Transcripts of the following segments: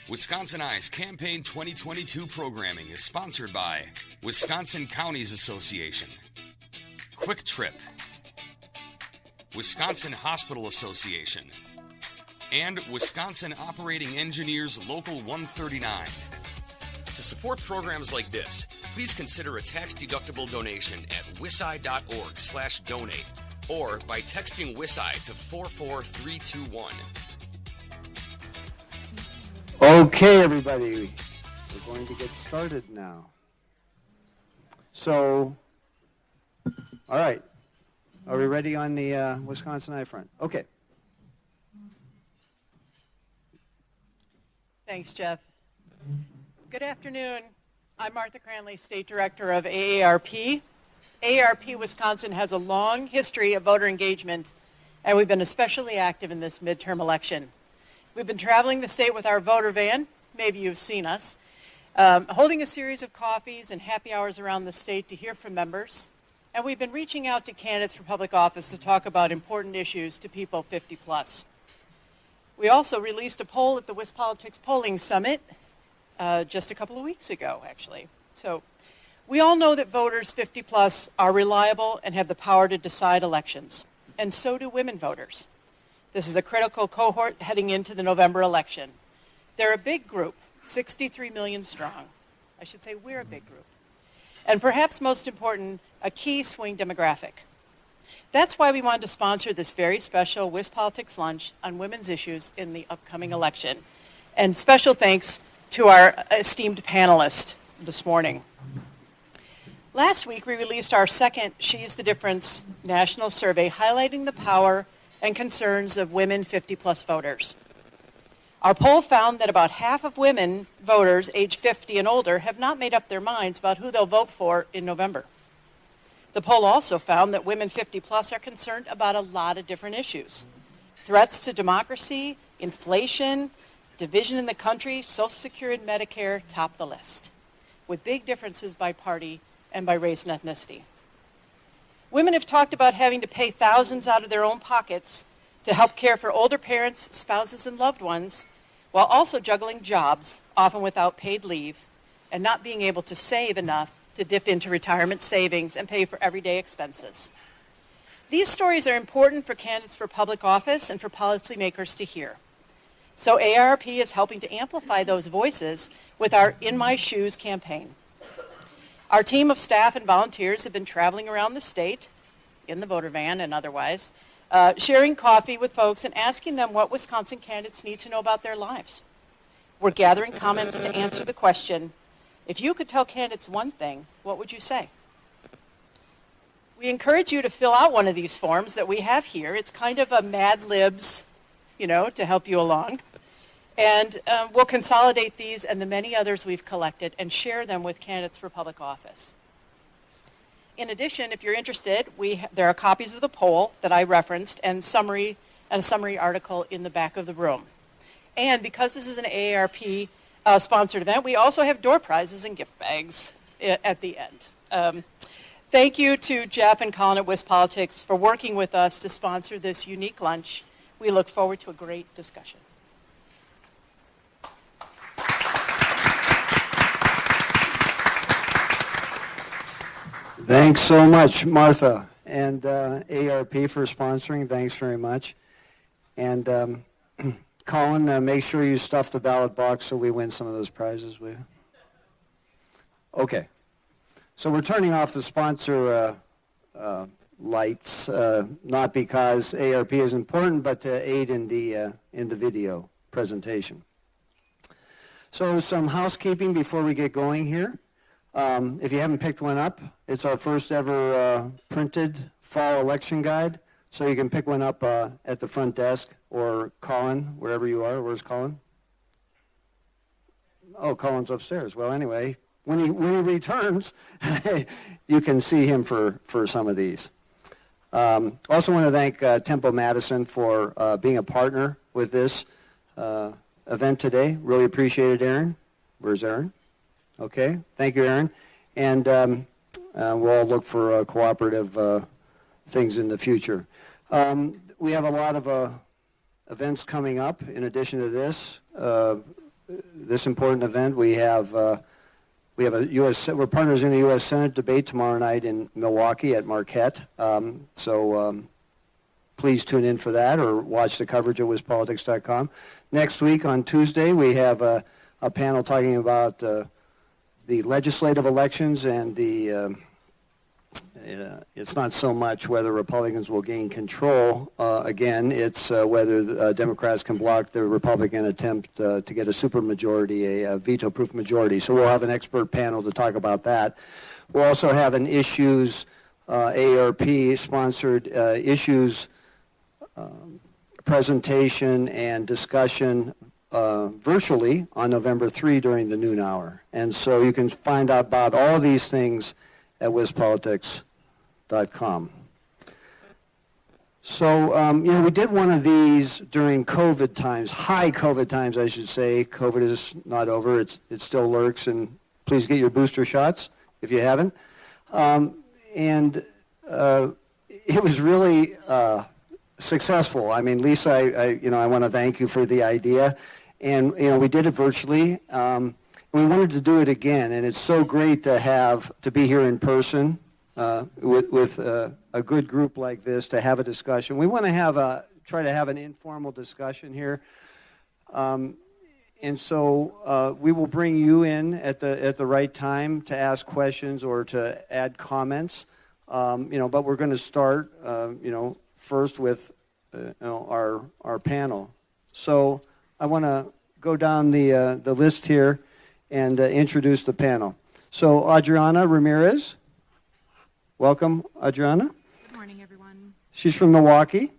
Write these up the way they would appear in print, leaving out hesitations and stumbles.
Wisconsin Eye's Campaign 2022 programming is sponsored by Wisconsin Counties Association, Quick Trip, Wisconsin Hospital Association, and Wisconsin Operating Engineers Local 139. To support programs like this, please consider a tax-deductible donation at wisi.org/donate or by texting WISI to 44321. Okay, everybody, we're going to get started now. So, all right, are we ready on the Wisconsin Eye front? Okay. Thanks, Jeff. Good afternoon. I'm Martha Cranley, State Director of AARP. AARP Wisconsin has a long history of voter engagement, and we've been especially active in this midterm election. We've been traveling the state with our voter van, maybe you've seen us, holding a series of coffees and happy hours around the state to hear from members, and we've been reaching out to candidates for public office to talk about important issues to people 50 plus. We also released a poll at the WisPolitics Polling Summit just a couple of weeks ago, actually. So we all know that voters 50 plus are reliable and have the power to decide elections, and so do women voters. This is a critical cohort heading into the November election. They're a big group, 63 million strong. I should say we're a big group. And perhaps most important, a key swing demographic. That's why we wanted to sponsor this very special WisPolitics lunch on women's issues in the upcoming election. And special thanks to our esteemed panelist this morning. Last week, we released our second She's the Difference national survey highlighting the power and concerns of women 50-plus voters. Our poll found that about half of women voters age 50 and older have not made up their minds about who they'll vote for in November. The poll also found that women 50-plus are concerned about a lot of different issues. Threats to democracy, inflation, division in the country, Social Security and Medicare top the list, with big differences by party and by race and ethnicity. Women have talked about having to pay thousands out of their own pockets to help care for older parents, spouses, and loved ones, while also juggling jobs, often without paid leave, and not being able to save enough to dip into retirement savings and pay for everyday expenses. These stories are important for candidates for public office and for policymakers to hear. So AARP is helping to amplify those voices with our In My Shoes campaign. Our team of staff and volunteers have been traveling around the state, in the voter van and otherwise, sharing coffee with folks and asking them what Wisconsin candidates need to know about their lives. We're gathering comments to answer the question, if you could tell candidates one thing, what would you say? We encourage you to fill out one of these forms that we have here. It's kind of a Mad Libs, to help you along. And we'll consolidate these and the many others we've collected and share them with candidates for public office. In addition, if you're interested, there are copies of the poll that I referenced and a summary article in the back of the room. And because this is an AARP sponsored event, we also have door prizes and gift bags at the end. Thank you to Jeff and Colin at WisPolitics for working with us to sponsor this unique lunch. We look forward to a great discussion. Thanks so much, Martha, and AARP for sponsoring. Thanks very much. And Colin, make sure you stuff the ballot box so we win some of those prizes, will you? Okay. So we're turning off the sponsor lights, not because AARP is important, but to aid in the video presentation. So some housekeeping before we get going here. If you haven't picked one up, it's our first ever printed fall election guide. So you can pick one up at the front desk or Colin, wherever you are. Where's Colin? Oh, Colin's upstairs. Well, anyway, when he returns, you can see him for some of these. Also want to thank Temple Madison for being a partner with this event today. Really appreciate it, Aaron. Where's Aaron? Okay, thank you, Aaron. And we'll look for cooperative things in the future. We have a lot of events coming up in addition to this. this important event. We have we're partners in the U.S. Senate debate tomorrow night in Milwaukee at Marquette. Please tune in for that or watch the coverage at wispolitics.com. Next week on Tuesday, we have a panel talking about the legislative elections and it's not so much whether Republicans will gain control. Again, it's whether Democrats can block the Republican attempt to get a supermajority, a veto-proof majority. So we'll have an expert panel to talk about that. We'll also have an issues, AARP-sponsored issues presentation and discussion virtually on November 3 during the noon hour. And so you can find out about all these things at wispolitics.com. So, we did one of these during COVID times, high COVID times, I should say. COVID is not over. It still lurks, and please get your booster shots if you haven't. It was really successful. I mean, Lisa, I want to thank you for the idea. And, we did it virtually. We wanted to do it again, and it's so great to be here in person with a good group like this to have a discussion. We want to try to have an informal discussion here. And so we will bring you in at the right time to ask questions or to add comments. But we're going to start, first with our panel. So I want to go down the list here and introduce the panel. So Adriana Ramirez, welcome, Adriana. Good morning, everyone. She's from Milwaukee,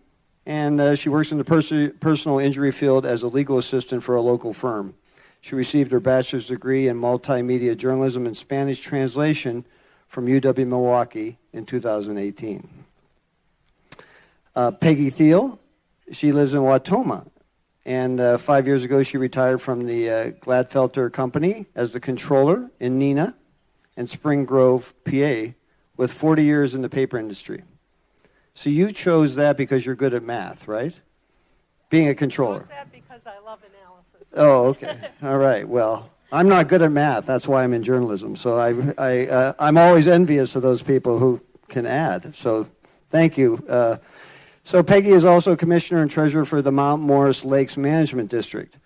and she works in the personal injury field as a legal assistant for a local firm. She received her bachelor's degree in multimedia journalism and Spanish translation from UW-Milwaukee in 2018. Peggy Thiel, she lives in Wautoma, and 5 years ago she retired from the Gladfelter Company as the controller in Neenah and Spring Grove, PA, with 40 years in the paper industry. So you chose that because you're good at math, right? Being a controller. I chose that because I love analysis. Oh, okay. All right. Well, I'm not good at math. That's why I'm in journalism. So I'm always envious of those people who can add. So thank you. So Peggy is also Commissioner and Treasurer for the Mount Morris Lakes Management District.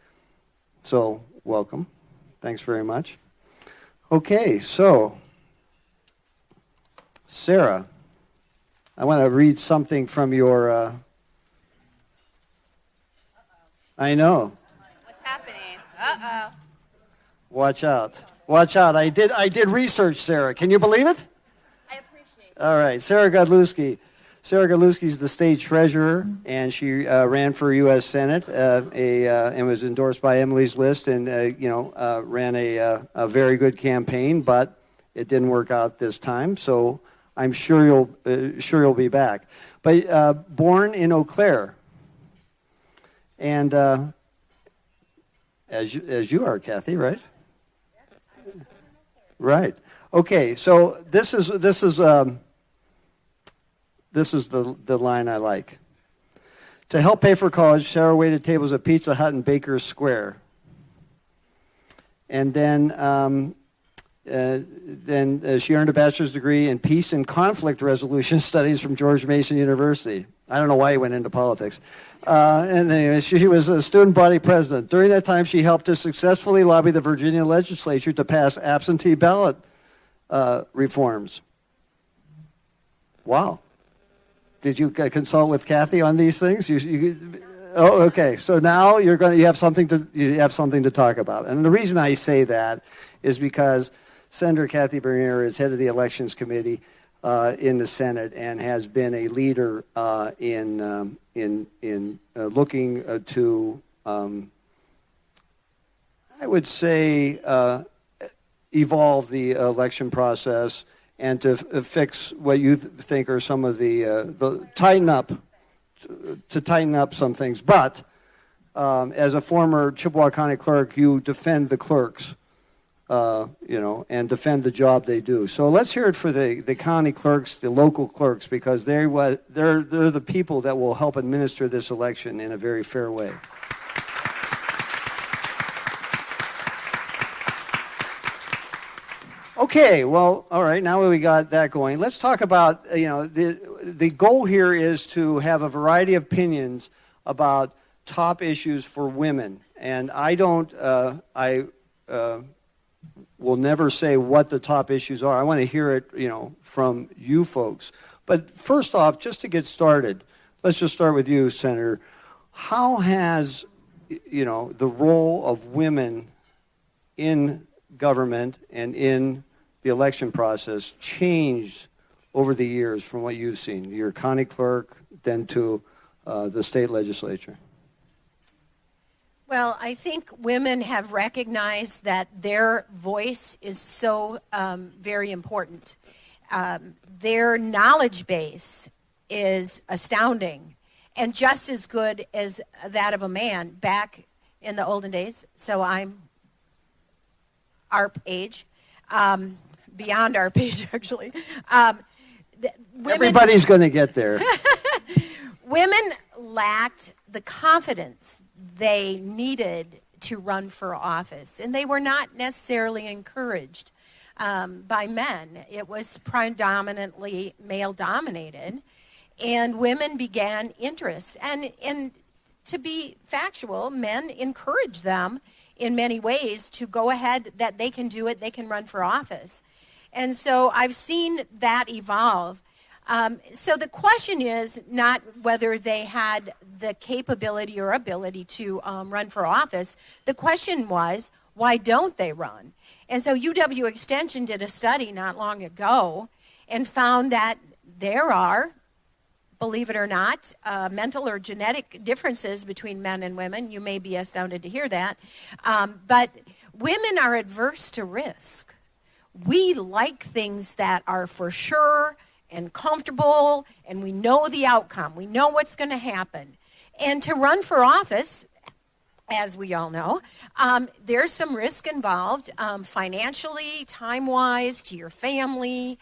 So welcome. Thanks very much. Okay, so Sarah, I want to read something from your... I know. What's happening? Uh-oh. Watch out. Watch out. I did research, Sarah. Can you believe it? I appreciate it. All right. Sarah Godlewski. Sarah Godlewski is the state treasurer, and she ran for U.S. Senate and was endorsed by Emily's List and, ran a very good campaign, but it didn't work out this time. So I'm sure you'll be back. But born in Eau Claire, and as you are, Kathy, right? Right. Okay. So this is the line I like. To help pay for college, Sarah waited tables at Pizza Hut in Baker's Square. And then she earned a bachelor's degree in peace and conflict resolution studies from George Mason University. I don't know why he went into politics. And anyway, she was a student body president. During that time, she helped to successfully lobby the Virginia legislature to pass absentee ballot reforms. Wow. Did you consult with Kathy on these things? Oh, okay. So now you have something to talk about. And the reason I say that is because Senator Kathy Bernier is head of the Elections Committee in the Senate and has been a leader in looking to, I would say, evolve the election process and to fix what you think are some of the tighten up some things. But as a former Chippewa County clerk, you defend the clerks, and defend the job they do. So let's hear it for the county clerks, the local clerks, because they're the people that will help administer this election in a very fair way. Okay, well, all right, now we got that going. Let's talk about, the goal here is to have a variety of opinions about top issues for women. And I will never say what the top issues are. I want to hear it, from you folks. But first off, just to get started, let's just start with you, Senator. How has, the role of women in government and in the election process changed over the years from what you've seen? You're county clerk, then to the state legislature. Well, I think women have recognized that their voice is so very important. Their knowledge base is astounding and just as good as that of a man back in the olden days. So I'm ARP age, beyond ARP age, actually. Everybody's going to get there. Women lacked the confidence they needed to run for office, and they were not necessarily encouraged by men. It was predominantly male-dominated, and women began interest. And to be factual, men encouraged them in many ways to go ahead, that they can do it, they can run for office. And so I've seen that evolve. So the question is not whether they had the capability or ability to run for office. The question was, why don't they run? And so UW Extension did a study not long ago and found that there are, believe it or not, mental or genetic differences between men and women. You may be astounded to hear that. But women are adverse to risk. We like things that are for sure and comfortable, and we know the outcome. We know what's going to happen. And to run for office, as we all know, there's some risk involved, financially, time-wise, to your family,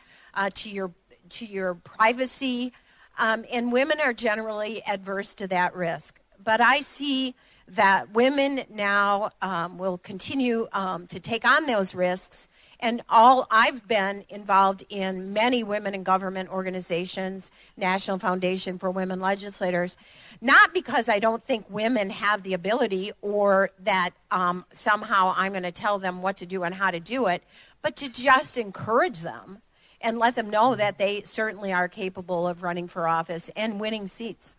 to your privacy. And women are generally adverse to that risk. But I see that women now will continue to take on those risks. And I've been involved in many women in government organizations, National Foundation for Women Legislators, not because I don't think women have the ability or that somehow I'm going to tell them what to do and how to do it, but to just encourage them and let them know that they certainly are capable of running for office and winning seats.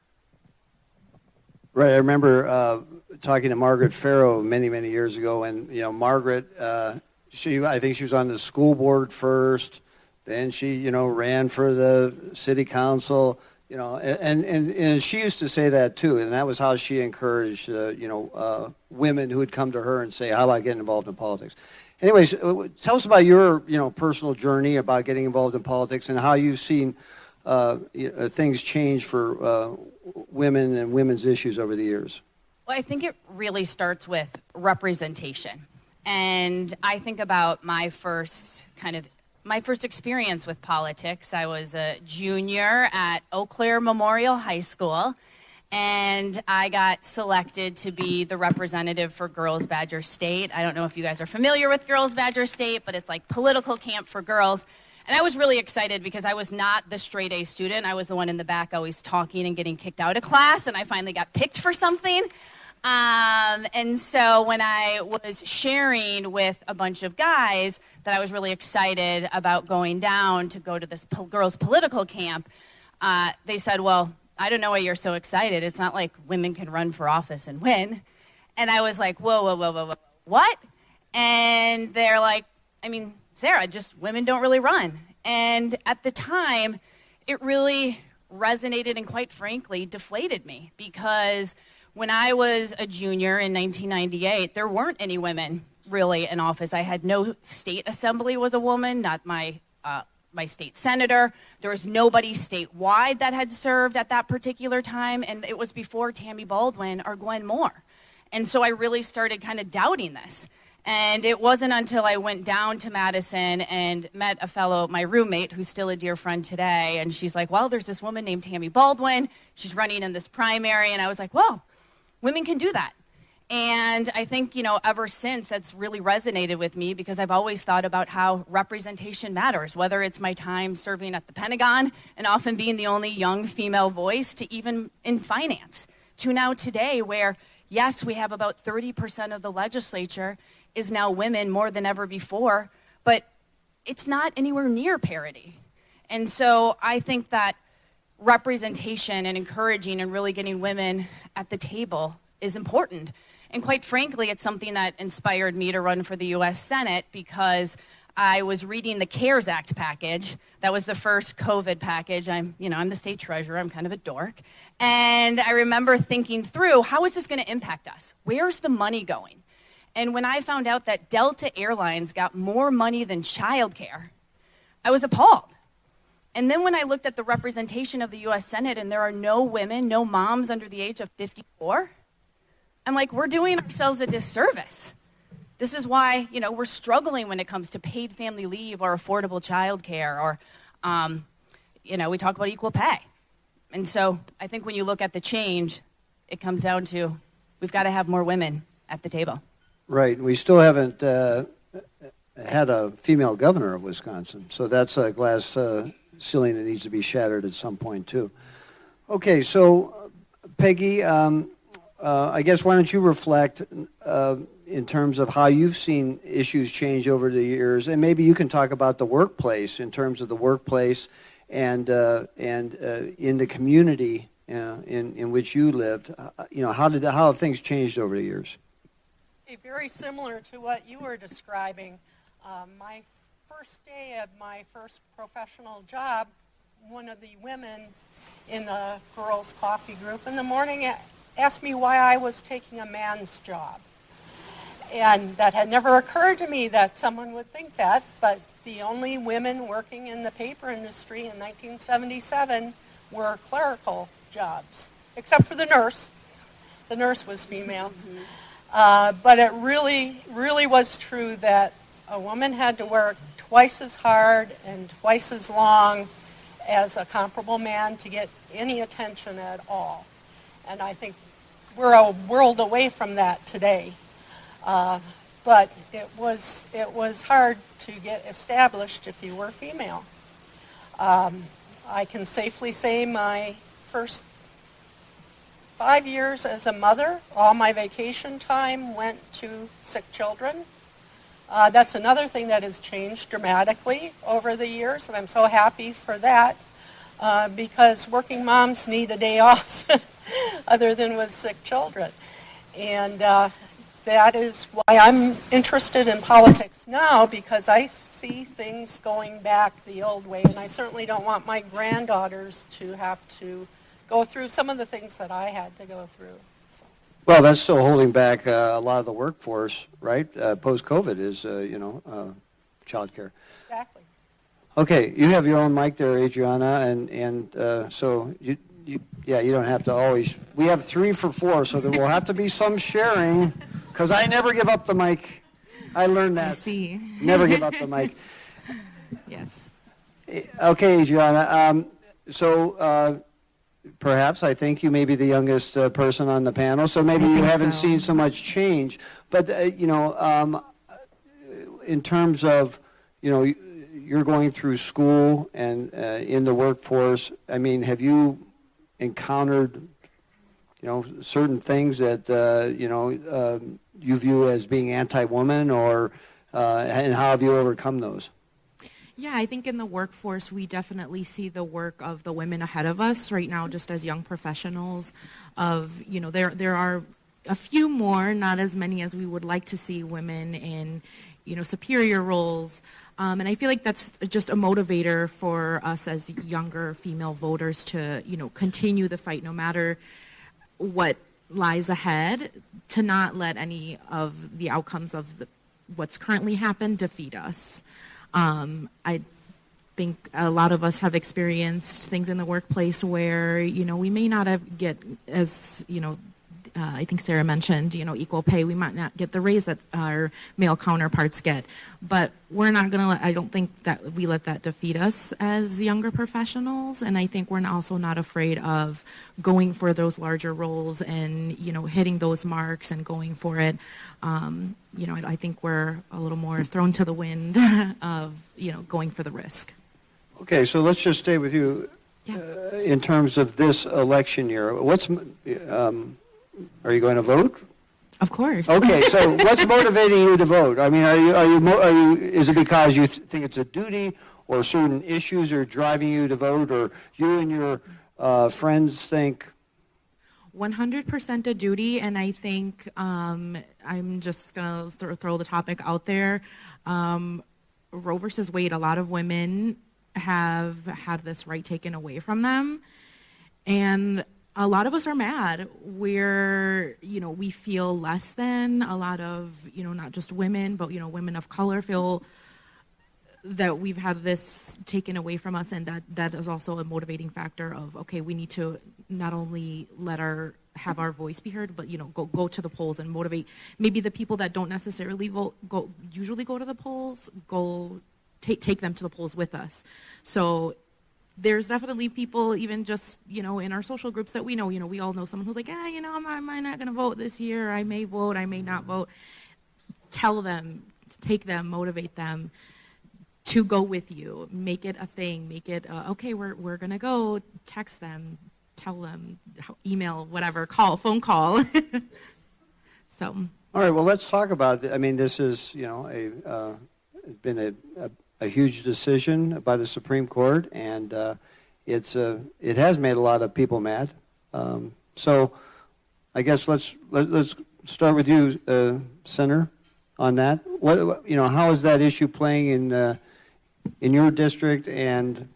Right. I remember talking to Margaret Farrow many, many years ago, and Margaret, I think she was on the school board first, then she, ran for the city council, and she used to say that too, and that was how she encouraged, women who would come to her and say, how about getting involved in politics? Anyways, tell us about your, personal journey about getting involved in politics and how you've seen things change for women and women's issues over the years. Well, I think it really starts with representation. And I think about my first experience with politics. I was a junior at Eau Claire Memorial High School, and I got selected to be the representative for Girls Badger State. I don't know if you guys are familiar with Girls Badger State, but it's like political camp for girls. And I was really excited because I was not the straight A student. I was the one in the back always talking and getting kicked out of class, and I finally got picked for something. And so when I was sharing with a bunch of guys that I was really excited about going down to go to this girls' political camp, they said, well, I don't know why you're so excited. It's not like women can run for office and win. And I was like, whoa, what? And they're like, Sarah, just women don't really run. And at the time, it really resonated and quite frankly deflated me, because when I was a junior in 1998, there weren't any women really in office. I had no state assembly was a woman, not my state senator. There was nobody statewide that had served at that particular time, and it was before Tammy Baldwin or Gwen Moore. And so I really started kind of doubting this. And it wasn't until I went down to Madison and met my roommate, who's still a dear friend today, and she's like, well, there's this woman named Tammy Baldwin. She's running in this primary. And I was like, whoa, women can do that. And I think, ever since, that's really resonated with me because I've always thought about how representation matters, whether it's my time serving at the Pentagon and often being the only young female voice to even in finance, to now today where, yes, we have about 30% of the legislature is now women more than ever before, but it's not anywhere near parity. And so I think that representation and encouraging and really getting women at the table is important. And quite frankly, it's something that inspired me to run for the U.S. Senate because I was reading the CARES Act package. That was the first COVID package. I'm the state treasurer. I'm kind of a dork. And I remember thinking through, how is this going to impact us? Where's the money going? And when I found out that Delta Airlines got more money than childcare, I was appalled. And then when I looked at the representation of the U.S. Senate and there are no women, no moms under the age of 54, I'm like, we're doing ourselves a disservice. This is why, we're struggling when it comes to paid family leave or affordable childcare or, we talk about equal pay. And so I think when you look at the change, it comes down to we've got to have more women at the table. Right. We still haven't had a female governor of Wisconsin, so that's a glass ceiling that needs to be shattered at some point, too. Okay, so Peggy, I guess why don't you reflect in terms of how you've seen issues change over the years, and maybe you can talk about the workplace in terms of the workplace and in the community in which you lived. How have things changed over the years? Very similar to what you were describing. My first day of my first professional job, one of the women in the girls' coffee group in the morning asked me why I was taking a man's job. And that had never occurred to me that someone would think that, but the only women working in the paper industry in 1977 were clerical jobs, except for the nurse. The nurse was female. But it really, really was true that a woman had to work twice as hard and twice as long as a comparable man to get any attention at all. And I think we're a world away from that today. But it was hard to get established if you were female. I can safely say my first 5 years as a mother, all my vacation time went to sick children. That's another thing that has changed dramatically over the years, and I'm so happy for that because working moms need a day off other than with sick children. And that is why I'm interested in politics now, because I see things going back the old way, and I certainly don't want my granddaughters to have to go through some of the things that I had to go through. So. Well, that's still holding back a lot of the workforce, right? Post-COVID is, child care. Exactly. Okay, you have your own mic there, Adriana, and so you don't have to always. We have 3 for 4, so there will have to be some sharing, because I never give up the mic. I learned that. I see. Never give up the mic. Yes. Okay, Adriana. So perhaps I think you may be the youngest person on the panel, so maybe you haven't seen so much change. But in terms of you're going through school and in the workforce. I mean, have you encountered certain things that you view as being anti-woman, or and how have you overcome those? Yeah, I think in the workforce, we definitely see the work of the women ahead of us right now, just as young professionals. There are a few more, not as many as we would like to see women in, superior roles. And I feel like that's just a motivator for us as younger female voters to, continue the fight no matter what lies ahead, to not let any of the outcomes of what's currently happened defeat us. I think a lot of us have experienced things in the workplace where, we may not get as, I think Sarah mentioned, equal pay. We might not get the raise that our male counterparts get, but we're not going to I don't think that we let that defeat us as younger professionals. And I think we're also not afraid of going for those larger roles and, hitting those marks and going for it. I think we're a little more thrown to the wind of, going for the risk. Okay, so let's just stay with you. In terms of this election year, are you going to vote? Of course. Okay, so what's motivating you to vote? I mean, is it because you think it's a duty, or certain issues are driving you to vote, or you and your friends think? 100% a duty, and I think I'm just going to throw the topic out there. Roe versus Wade, a lot of women have had this right taken away from them, and a lot of us are mad. We feel less than. A lot of, not just women, but, women of color feel that we've had this taken away from us, and that is also a motivating factor of, okay, we need to not only have our voice be heard, but, go to the polls and motivate maybe the people that don't necessarily usually go to the polls, take them to the polls with us. So there's definitely people, even just, in our social groups that we know, we all know someone who's like, I'm not going to vote this year. I may vote, I may not vote. Tell them, take them, motivate them to go with you. Make it a thing. Make it, okay, we're going to go. Text them, tell them, email, whatever, phone call. So. All right, well, let's talk about it. I mean, this is, it's been a huge decision by the Supreme Court, and it has made a lot of people mad. So I guess let's start with you, Senator, on that. How is that issue playing in your district, and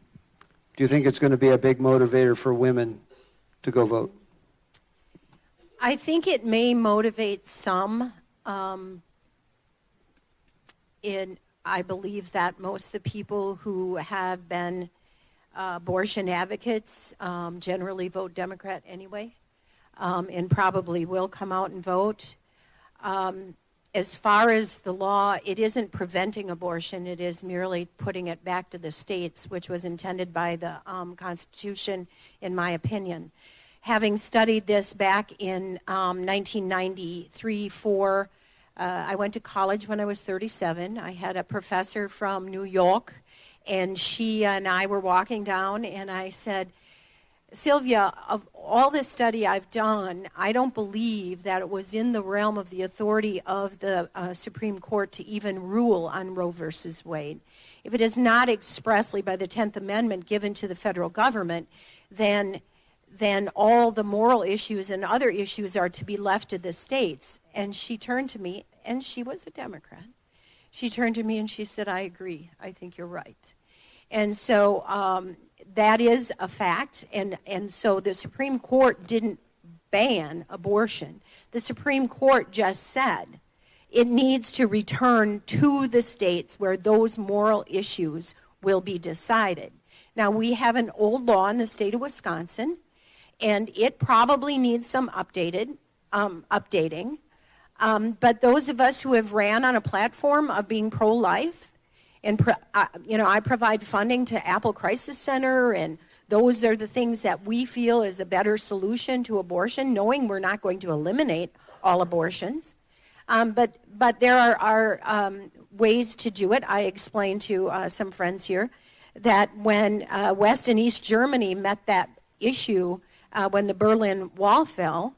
do you think it's going to be a big motivator for women to go vote? I think it may motivate some. I believe that most of the people who have been abortion advocates generally vote Democrat anyway, and probably will come out and vote. As far as the law, it isn't preventing abortion. It is merely putting it back to the states, which was intended by the Constitution, in my opinion. Having studied this back in 1993-4, I went to college when I was 37. I had a professor from New York, and she and I were walking down, and I said, Sylvia, of all this study I've done, I don't believe that it was in the realm of the authority of the Supreme Court to even rule on Roe versus Wade. If it is not expressly by the 10th Amendment given to the federal government, then all the moral issues and other issues are to be left to the states. And she turned to me, and she was a Democrat. She turned to me and she said, I agree. I think you're right. And so that is a fact. And so the Supreme Court didn't ban abortion. The Supreme Court just said it needs to return to the states where those moral issues will be decided. Now, we have an old law in the state of Wisconsin, and it probably needs some updating. But those of us who have ran on a platform of being pro-life, and I provide funding to Apple Crisis Center, and those are the things that we feel is a better solution to abortion, knowing we're not going to eliminate all abortions. But there are ways to do it. I explained to some friends here that when West and East Germany met that issue when the Berlin Wall fell,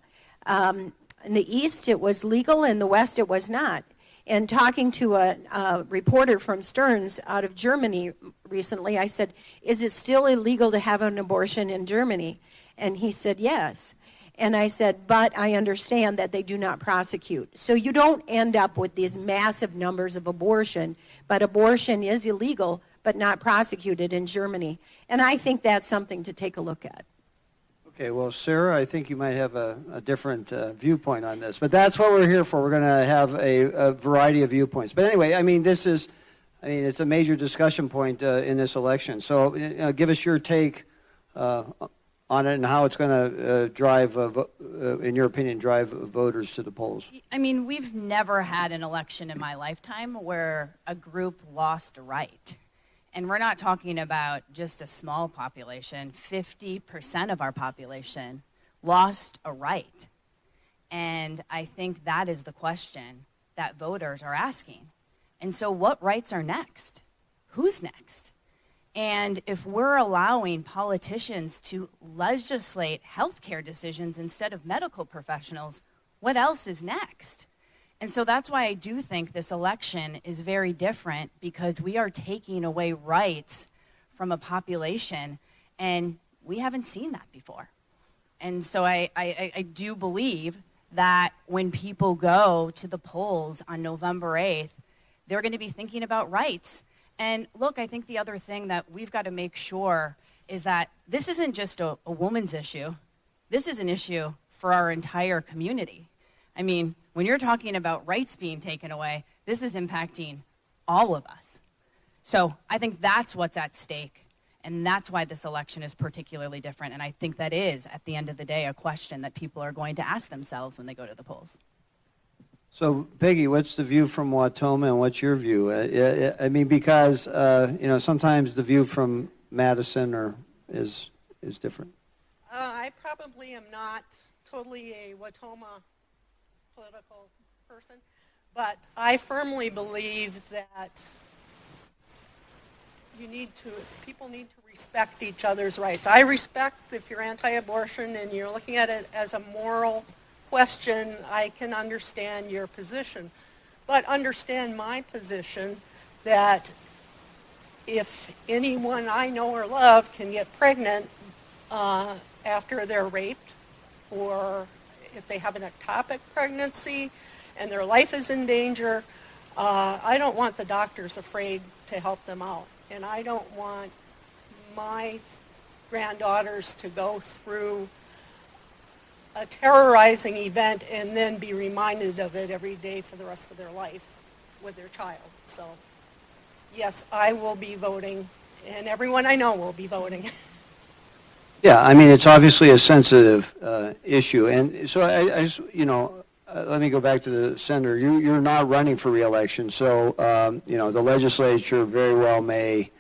in the East it was legal, in the West it was not. And talking to a reporter from Stearns out of Germany recently, I said, is it still illegal to have an abortion in Germany? And he said, yes. And I said, but I understand that they do not prosecute. So you don't end up with these massive numbers of abortion, but abortion is illegal, but not prosecuted in Germany. And I think that's something to take a look at. Okay, well, Sarah, I think you might have a different viewpoint on this, but that's what we're here for. We're going to have a variety of viewpoints. But anyway, it's a major discussion point in this election. So give us your take on on it and how it's going to drive, in your opinion, drive voters to the polls? I mean, we've never had an election in my lifetime where a group lost a right. And we're not talking about just a small population. 50% of our population lost a right. And I think that is the question that voters are asking. And so what rights are next? Who's next? And if we're allowing politicians to legislate healthcare decisions instead of medical professionals, what else is next? And so that's why I do think this election is very different, because we are taking away rights from a population, and we haven't seen that before. And so I do believe that when people go to the polls on November 8th, they're going to be thinking about rights. And look, I think the other thing that we've got to make sure is that this isn't just a woman's issue. This is an issue for our entire community. I mean, when you're talking about rights being taken away, this is impacting all of us. So I think that's what's at stake, and that's why this election is particularly different. And I think that is, at the end of the day, a question that people are going to ask themselves when they go to the polls. So, Peggy, what's the view from Wautoma, and what's your view? I mean, because sometimes the view from Madison is different. I probably am not totally a Wautoma political person, but I firmly believe that people need to respect each other's rights. I respect if you're anti-abortion and you're looking at it as a moral question, I can understand your position. But understand my position that if anyone I know or love can get pregnant after they're raped, or if they have an ectopic pregnancy and their life is in danger, I don't want the doctors afraid to help them out. And I don't want my granddaughters to go through a terrorizing event and then be reminded of it every day for the rest of their life with their child. So, yes, I will be voting, and everyone I know will be voting. Yeah, I mean, it's obviously a sensitive issue. And so, let me go back to the senator. You're not running for re-election, so, the legislature very well may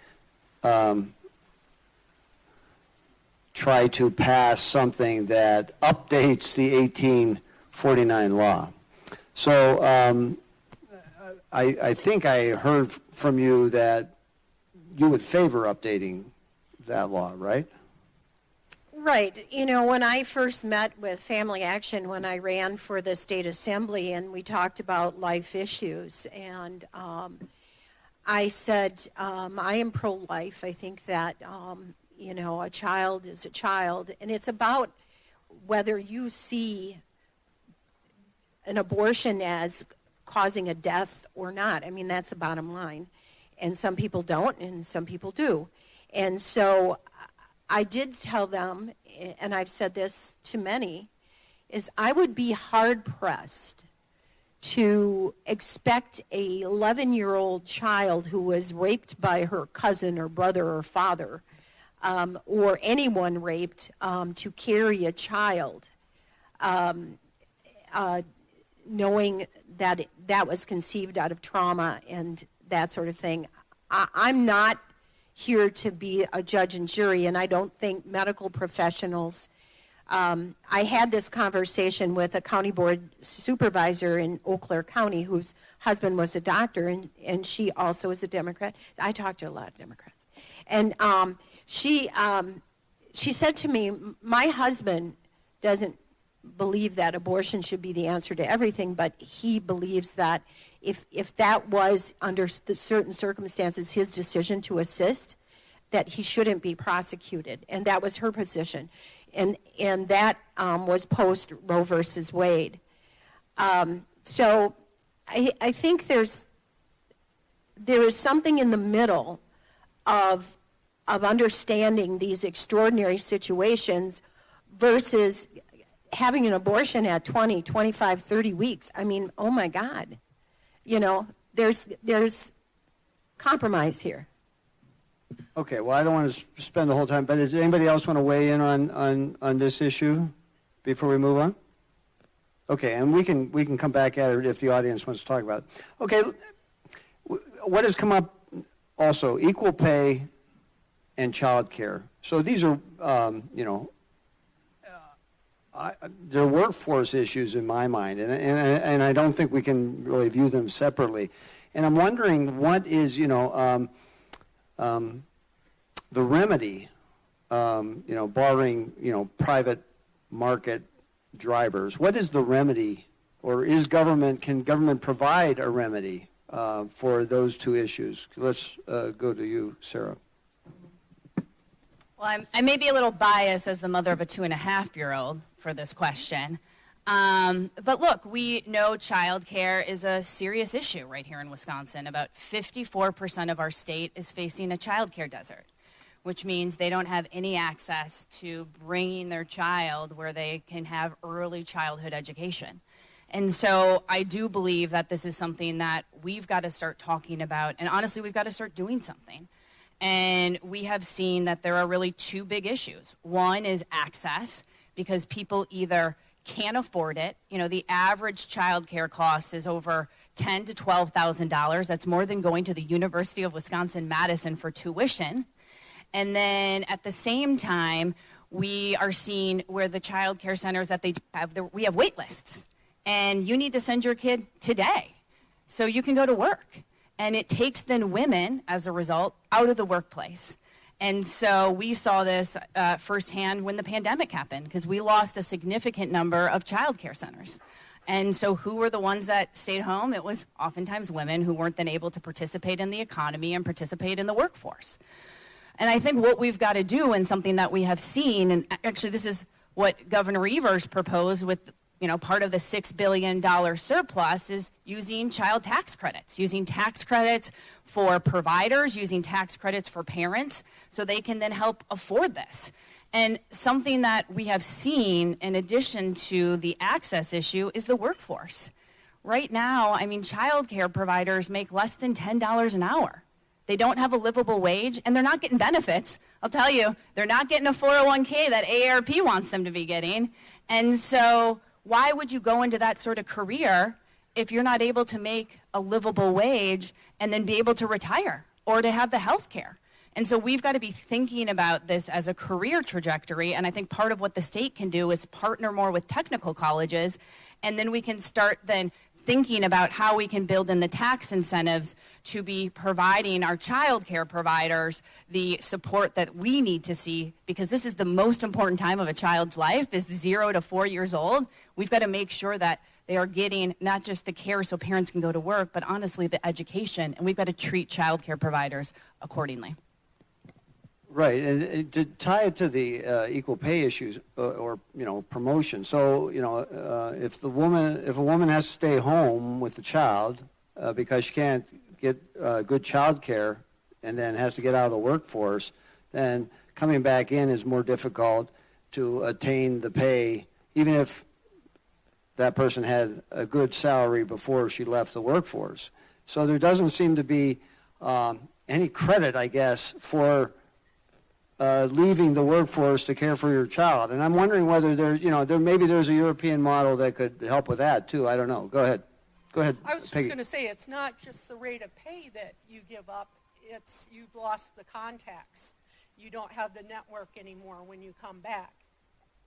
try to pass something that updates the 1849 law. So I think I heard from you that you would favor updating that law, right? Right. When I first met with Family Action, when I ran for the state assembly, and we talked about life issues, and I said I am pro-life. I think that a child is a child, and it's about whether you see an abortion as causing a death or not. I mean, that's the bottom line. And some people don't, and some people do. And so I did tell them, and I've said this to many, is I would be hard-pressed to expect a 11-year-old child who was raped by her cousin or brother or father, or anyone raped, to carry a child, knowing that that was conceived out of trauma and that sort of thing. I'm not here to be a judge and jury, and I don't think medical professionals. I had this conversation with a county board supervisor in Eau Claire County whose husband was a doctor, and she also is a Democrat. I talked to a lot of Democrats. And she said to me, my husband doesn't believe that abortion should be the answer to everything, but he believes that if that was, under the certain circumstances, his decision to assist, that he shouldn't be prosecuted. And that was her position. And that was post Roe versus Wade. So I think there is something in the middle of understanding these extraordinary situations versus having an abortion at 20, 25, 30 weeks. I mean, oh my God. There's compromise here. Okay, well, I don't want to spend the whole time, but does anybody else want to weigh in on this issue before we move on? Okay, and we can come back at it if the audience wants to talk about it. Okay, what has come up also, equal pay and child care. So these are, they're workforce issues in my mind, and I don't think we can really view them separately. And I'm wondering what is, the remedy, barring, private market drivers. What is the remedy, or can government provide a remedy for those two issues? Let's go to you, Sarah. Well, I may be a little biased as the mother of a 2.5-year-old for this question. But look, we know child care is a serious issue right here in Wisconsin. About 54% of our state is facing a child care desert, which means they don't have any access to bringing their child where they can have early childhood education. And so I do believe that this is something that we've got to start talking about, and honestly, we've got to start doing something. And we have seen that there are really two big issues. One is access, because people either can't afford it. The average child care cost is over $10,000 to $12,000. That's more than going to the University of Wisconsin-Madison for tuition. And then at the same time, we are seeing where the child care centers that they have, we have wait lists. And you need to send your kid today so you can go to work. And it takes then women, as a result, out of the workplace. And so we saw this firsthand when the pandemic happened, because we lost a significant number of child care centers. And so who were the ones that stayed home? It was oftentimes women who weren't then able to participate in the economy and participate in the workforce. And I think what we've got to do, and something that we have seen, and actually this is what Governor Evers proposed with part of the $6 billion surplus, is using child tax credits, using tax credits for providers, using tax credits for parents, so they can then help afford this. And something that we have seen, in addition to the access issue, is the workforce. Right now, child care providers make less than $10 an hour. They don't have a livable wage, and they're not getting benefits. I'll tell you, they're not getting a 401k that AARP wants them to be getting. And so why would you go into that sort of career if you're not able to make a livable wage and then be able to retire or to have the health care? And so we've got to be thinking about this as a career trajectory, and I think part of what the state can do is partner more with technical colleges, and then we can start then thinking about how we can build in the tax incentives to be providing our child care providers the support that we need to see, because this is the most important time of a child's life, is 0 to 4 years old. We've got to make sure that they are getting not just the care so parents can go to work, but honestly the education, and we've got to treat child care providers accordingly. Right, and to tie it to the equal pay issues or promotion. So if a woman has to stay home with the child because she can't get good child care and then has to get out of the workforce, then coming back in is more difficult to attain the pay, even if that person had a good salary before she left the workforce. So there doesn't seem to be any credit, I guess, for leaving the workforce to care for your child. And I'm wondering whether maybe there's a European model that could help with that too. I don't know. Go ahead. I was just Peggy. going to say, it's not just the rate of pay that you give up. It's you've lost the contacts. You don't have the network anymore when you come back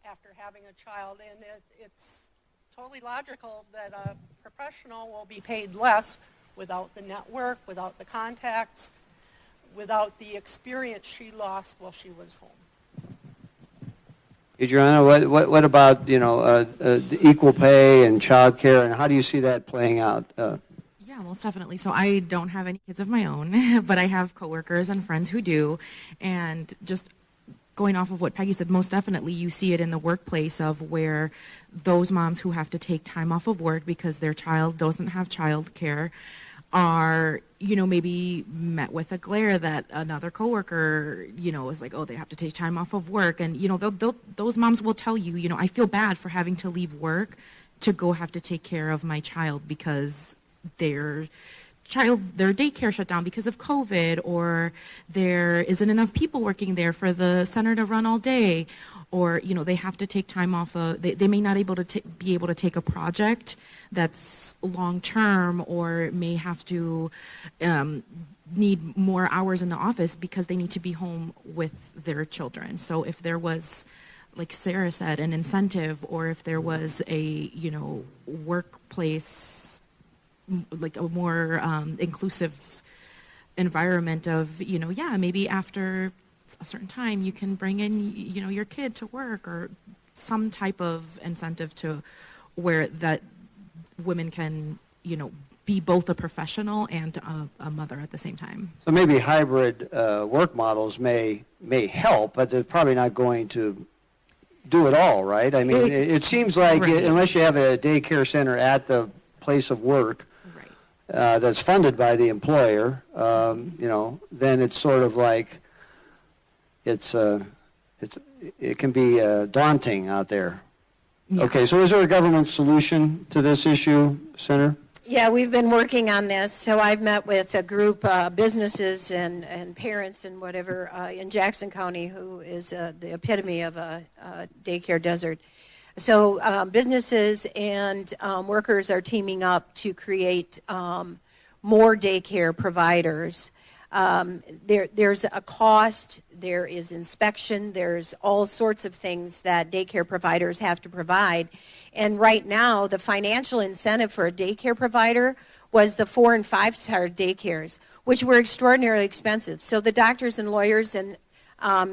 after having a child. And it's totally logical that a professional will be paid less without the network, without the contacts, without the experience she lost while she was home. Adriana, what about the equal pay and child care, and how do you see that playing out? Yeah, most definitely. So I don't have any kids of my own, but I have coworkers and friends who do, and just going off of what Peggy said, most definitely you see it in the workplace of where those moms who have to take time off of work because their child doesn't have child care are, maybe met with a glare that another coworker, is like, oh, they have to take time off of work. And, those moms will tell you, I feel bad for having to leave work to go have to take care of my child because they're their daycare shut down because of COVID, or there isn't enough people working there for the center to run all day, or they have to take time off. They may not be able to take a project that's long term, or may have to need more hours in the office because they need to be home with their children. So if there was, like Sarah said, an incentive, or if there was a workplace, like a more inclusive environment of, maybe after a certain time you can bring in, your kid to work, or some type of incentive to where that women can, be both a professional and a mother at the same time. So maybe hybrid work models may help, but they're probably not going to do it all, right? I mean, it seems like unless you have a daycare center at the place of work, that's funded by the employer, then it's sort of like it can be daunting out there. Yeah. Okay, so is there a government solution to this issue, Senator? Yeah, we've been working on this. So I've met with a group of businesses and parents and whatever in Jackson County, who is the epitome of a daycare desert. So businesses and workers are teaming up to create more daycare providers. There's a cost, there is inspection, there's all sorts of things that daycare providers have to provide. And right now, the financial incentive for a daycare provider was the 4- and 5-star daycares, which were extraordinarily expensive. So the doctors and lawyers and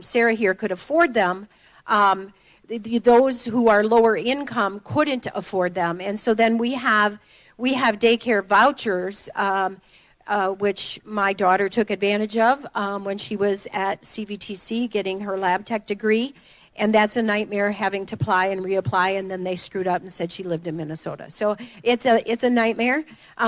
Sarah here could afford them. Those who are lower income couldn't afford them. And so then we have daycare vouchers, which my daughter took advantage of when she was at CVTC getting her lab tech degree. And that's a nightmare, having to apply and reapply, and then they screwed up and said she lived in Minnesota. So it's a nightmare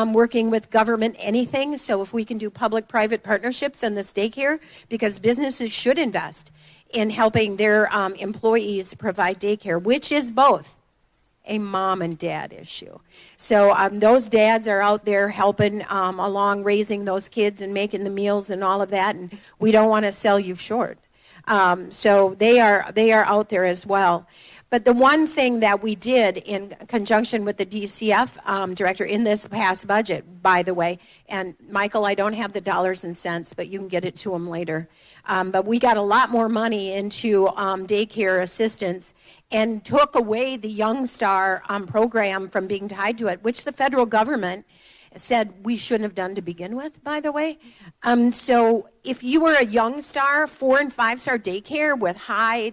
working with government anything. So if we can do public-private partnerships in this daycare, because businesses should invest in helping their employees provide daycare, which is both a mom and dad issue. So those dads are out there helping along raising those kids and making the meals and all of that, and we don't want to sell you short. So they are out there as well. But the one thing that we did in conjunction with the DCF director in this past budget, by the way, and Michael, I don't have the dollars and cents, but you can get it to him later. But we got a lot more money into daycare assistance and took away the Young Star program from being tied to it, which the federal government said we shouldn't have done to begin with, by the way. So if you were a Young Star 4- and 5-star daycare with high,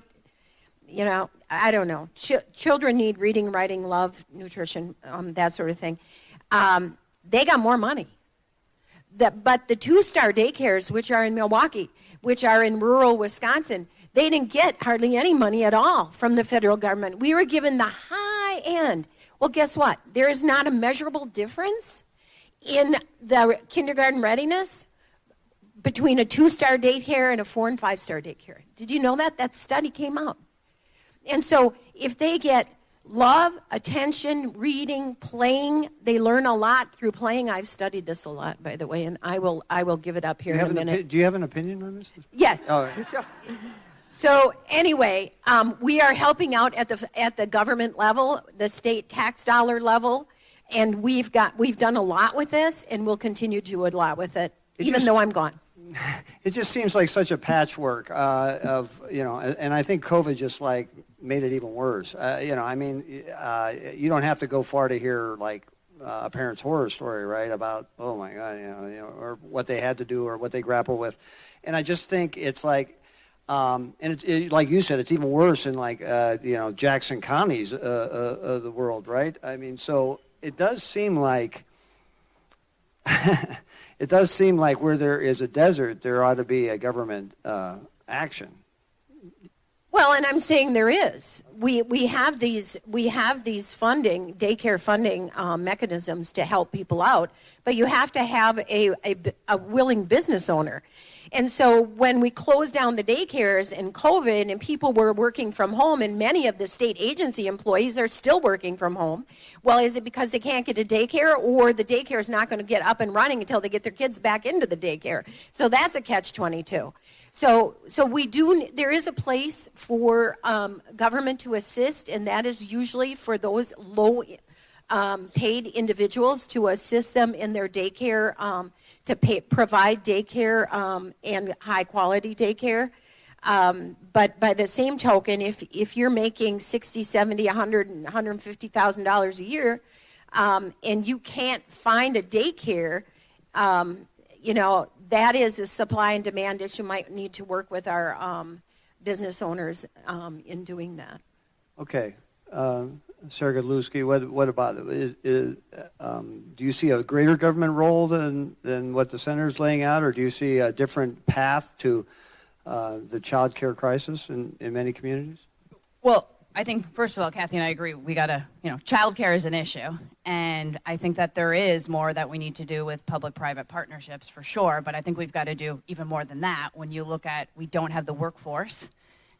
I don't know, children need reading, writing, love, nutrition, that sort of thing, they got more money. But the 2-star daycares, which are in Milwaukee, which are in rural Wisconsin, they didn't get hardly any money at all from the federal government. We were given the high end. Well, guess what? There is not a measurable difference in the kindergarten readiness between a 2-star daycare and a 4- and 5-star daycare. Did you know that? That study came out. And so if they get love, attention, reading, playing, they learn a lot through playing. I've studied this a lot, by the way, and I will give it up here in a minute. Do you have an opinion on this? Yeah. Oh. So anyway, we are helping out at the government level, the state tax dollar level, and we've done a lot with this, and we'll continue to do a lot with it, even though I'm gone. It just seems like such a patchwork of, and I think COVID just made it even worse. You don't have to go far to hear a parent's horror story, right? About, oh my God, or what they had to do or what they grapple with. And I just think it's like, and like you said, it's even worse in Jackson counties of the world, right? I mean, so it does seem like where there is a desert, there ought to be a government action. Well, and I'm saying there is. We have these funding, daycare funding mechanisms to help people out, but you have to have a willing business owner. And so when we closed down the daycares in COVID and people were working from home, and many of the state agency employees are still working from home, well, is it because they can't get a daycare, or the daycare is not going to get up and running until they get their kids back into the daycare? So that's a catch-22. So there is a place for government to assist, and that is usually for those low paid individuals, to assist them in their daycare, to provide daycare and high quality daycare. But by the same token, if you're making $60, $70, $100, $150,000 a year, and you can't find a daycare, that is a supply and demand issue. Might need to work with our business owners in doing that. Okay. Sarah Godlewski, what about it? Do you see a greater government role than what the center is laying out, or do you see a different path to the child care crisis in many communities? Well, I think, first of all, Kathy and I agree. We got to, child care is an issue. And I think that there is more that we need to do with public-private partnerships for sure. But I think we've got to do even more than that when you look at we don't have the workforce,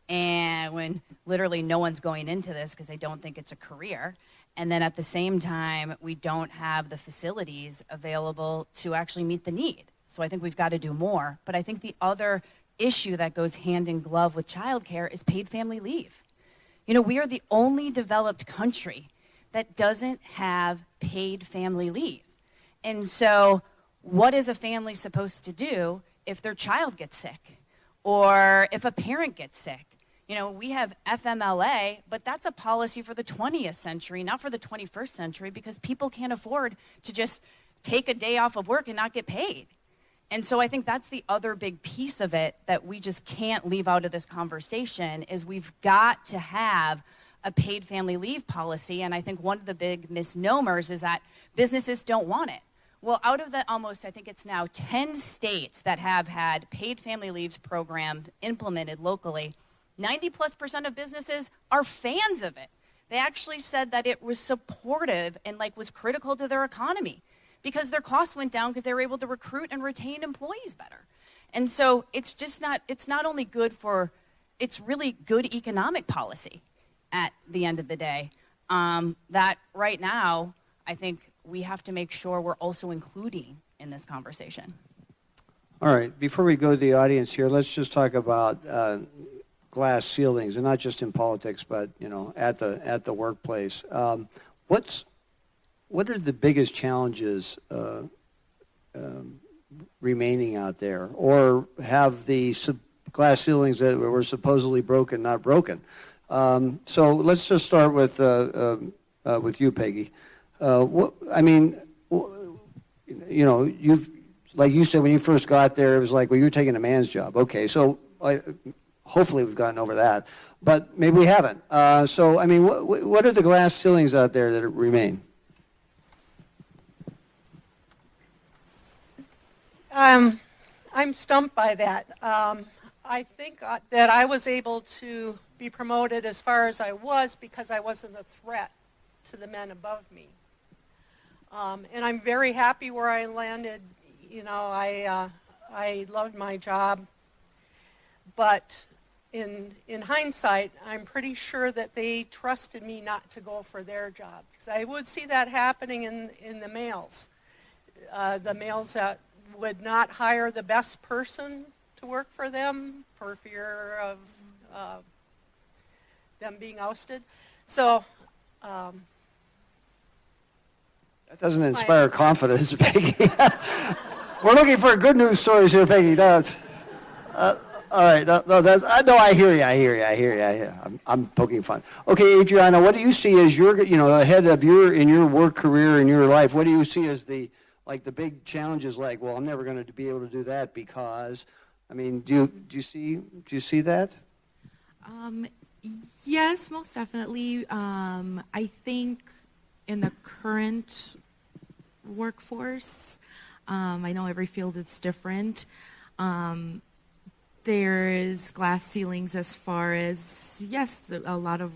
and when literally no one's going into this because they don't think it's a career. And then at the same time, we don't have the facilities available to actually meet the need. So I think we've got to do more. But I think the other issue that goes hand in glove with child care is paid family leave. We are the only developed country that doesn't have paid family leave. And so what is a family supposed to do if their child gets sick or if a parent gets sick? We have FMLA, but that's a policy for the 20th century, not for the 21st century, because people can't afford to just take a day off of work and not get paid. And so I think that's the other big piece of it that we just can't leave out of this conversation is we've got to have a paid family leave policy. And I think one of the big misnomers is that businesses don't want it. Well, out of the almost, I think it's now 10 states that have had paid family leaves programs implemented locally, 90+% of businesses are fans of it. They actually said that it was supportive and was critical to their economy, because their costs went down because they were able to recruit and retain employees better. And so it's not only good it's really good economic policy at the end of the day, that right now, I think we have to make sure we're also including in this conversation. All right, before we go to the audience here, let's just talk about glass ceilings, and not just in politics, but at the workplace. What are the biggest challenges remaining out there, or have the glass ceilings that were supposedly broken not broken? So let's just start with you, Peggy. You've, like you said when you first got there, it was like, well, you're taking a man's job. Okay, so hopefully we've gotten over that, but maybe we haven't. What are the glass ceilings out there that remain? I'm stumped by that. I think that I was able to be promoted as far as I was because I wasn't a threat to the men above me. And I'm very happy where I landed. I loved my job. But in hindsight, I'm pretty sure that they trusted me not to go for their job. Because I would see that happening in the males. The males that would not hire the best person to work for them for fear of them being ousted. So that doesn't inspire confidence, Peggy. We're looking for good news stories here, Peggy. All right, I hear you. I'm poking fun. Okay, Adriana, what do you see as your, ahead of in your work career in your life? What do you see as the big challenges? Well, I'm never going to be able to do that because, do you see that? Yes, most definitely. I think in the current workforce, I know every field is different. There's glass ceilings as far as, yes, a lot of,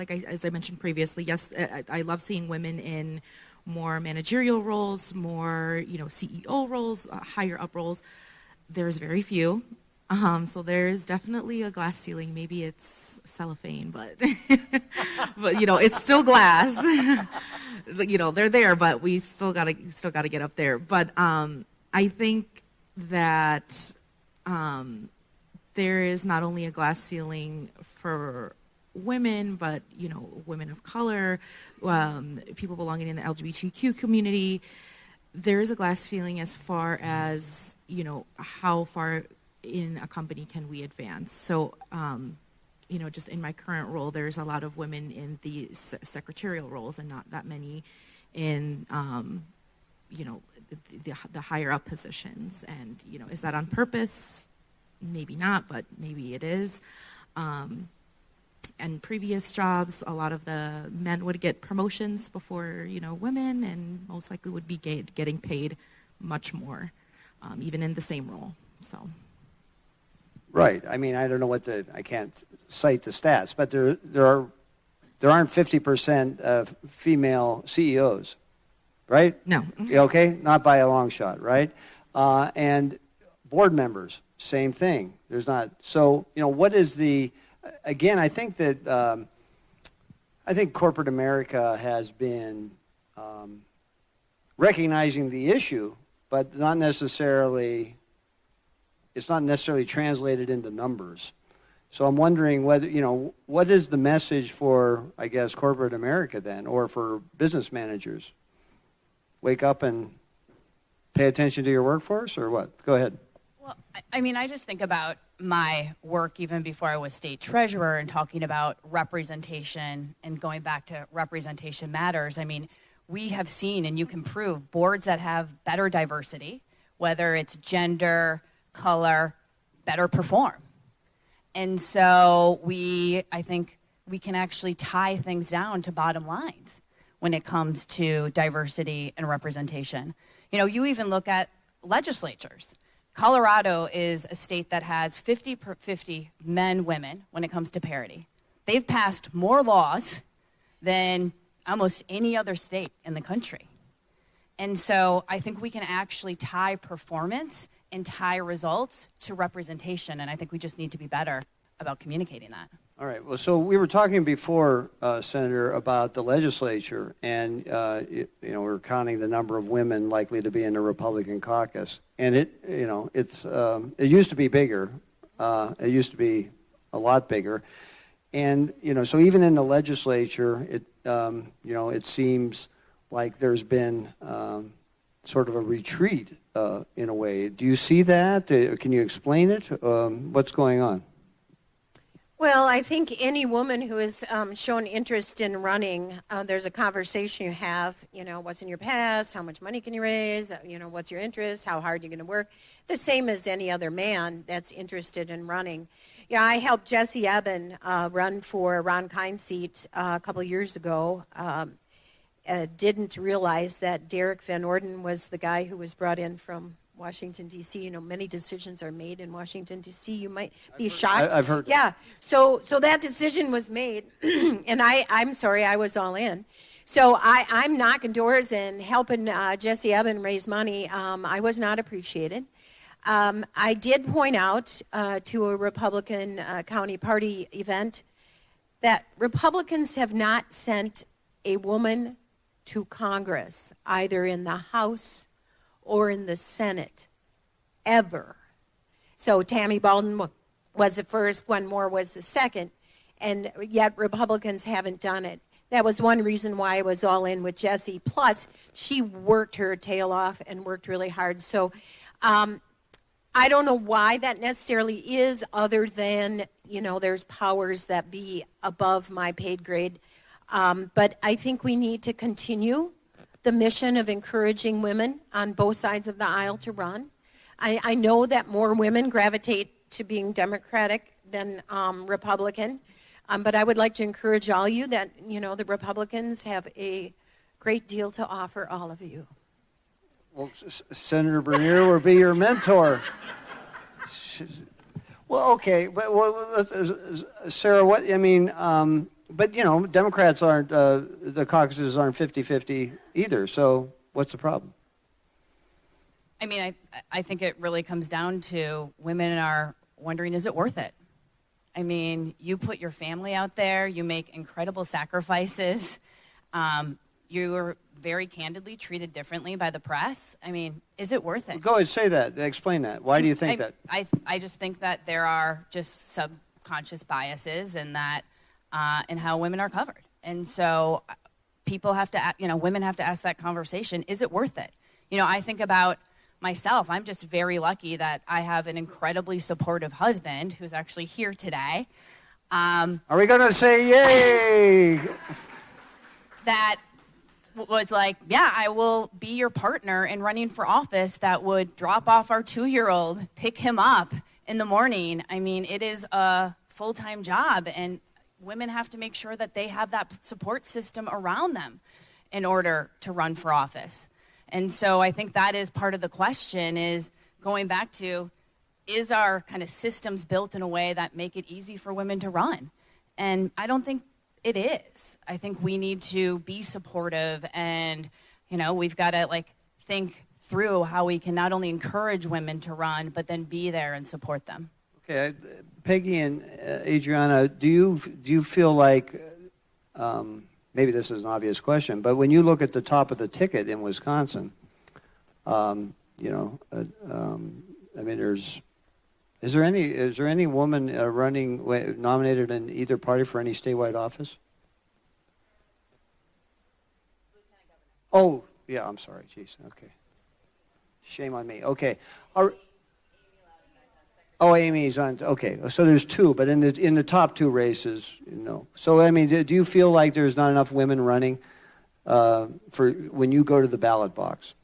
as I mentioned previously, yes, I love seeing women in more managerial roles, more, CEO roles, higher up roles. There's very few. So there's definitely a glass ceiling. Maybe it's cellophane, but it's still glass. They're there, but we still gotta get up there. But I think that there is not only a glass ceiling for women, but women of color, people belonging in the LGBTQ community. There is a glass ceiling as far as how far in a company can we advance. So just in my current role, there's a lot of women in the secretarial roles and not that many in the higher up positions. And is that on purpose? Maybe not, but maybe it is. And previous jobs, a lot of the men would get promotions before women, and most likely would be getting paid much more, even in the same role. So. Right. I mean, I don't know I can't cite the stats, but there aren't 50% female CEOs, right? No. Okay, not by a long shot, right? And board members, same thing. There's not. So what is the? Again, I think that corporate America has been recognizing the issue, but not necessarily. It's not necessarily translated into numbers. So I'm wondering whether, what is the message for, I guess, corporate America then, or for business managers? Wake up and pay attention to your workforce, or what? Go ahead. Well, I just think about my work even before I was state treasurer and talking about representation and going back to representation matters. We have seen, and you can prove, boards that have better diversity, whether it's gender, color, better perform. And so I think we can actually tie things down to bottom lines when it comes to diversity and representation. You even look at legislatures. Colorado is a state that has 50-50 men, women when it comes to parity. They've passed more laws than almost any other state in the country. And so I think we can actually tie performance and tie results to representation, and I think we just need to be better about communicating that. All right. Well, so we were talking before, Senator, about the legislature, and we're counting the number of women likely to be in the Republican caucus, and it used to be bigger. It used to be a lot bigger, and so even in the legislature, it seems like there's been sort of a retreat. In a way. Do you see that? Can you explain it? What's going on? Well, I think any woman who has shown interest in running, there's a conversation you have, what's in your past, how much money can you raise, what's your interest, how hard you're going to work, the same as any other man that's interested in running. Yeah, I helped Jesse Eben run for Ron Kine's seat a couple of years ago. Didn't realize that Derek Van Orden was the guy who was brought in from Washington, D.C. Many decisions are made in Washington, D.C. You might be shocked. I've heard. Yeah. So that decision was made, and I'm sorry, I was all in. So I'm knocking doors and helping Jesse Eben raise money. I was not appreciated. I did point out to a Republican county party event that Republicans have not sent a woman to Congress, either in the House or in the Senate, ever. So Tammy Baldwin was the first, one more was the second, and yet Republicans haven't done it. That was one reason why I was all in with Jessie. Plus, she worked her tail off and worked really hard. So I don't know why that necessarily is, other than, there's powers that be above my paid grade. But I think we need to continue the mission of encouraging women on both sides of the aisle to run. I know that more women gravitate to being Democratic than Republican, but I would like to encourage all you that, the Republicans have a great deal to offer all of you. Well, Senator Bernier will be your mentor. Well, okay, but Sarah, what I mean, but Democrats aren't the caucuses aren't 50-50 either. So what's the problem? I mean, I think it really comes down to women are wondering, is it worth it? I mean, you put your family out there, you make incredible sacrifices, you're very candidly treated differently by the press. I mean, is it worth it? Go ahead, say that. Explain that. Why do you think that? I just think that there are just subconscious biases in that, in how women are covered. And so people have to, women have to ask that conversation, is it worth it? I think about myself. I'm just very lucky that I have an incredibly supportive husband who's actually here today. Are we going to say yay? That was like, yeah, I will be your partner in running for office, that would drop off our 2-year-old, pick him up in the morning. I mean, it is a full-time job, and women have to make sure that they have that support system around them in order to run for office. And so I think that is part of the question, is going back to, is our kind of systems built in a way that make it easy for women to run? And I don't think it is. I think we need to be supportive, and, we've got to think through how we can not only encourage women to run, but then be there and support them. Okay, Peggy and Adriana, do you feel like, maybe this is an obvious question, but when you look at the top of the ticket in Wisconsin, I mean, is there any woman running nominated in either party for any statewide office? Oh, yeah, I'm sorry. Jeez, okay. Shame on me. Okay. Amy's on. Okay, so there's two, but in the top two races, no. So I mean, do you feel like there's not enough women running for when you go to the ballot box?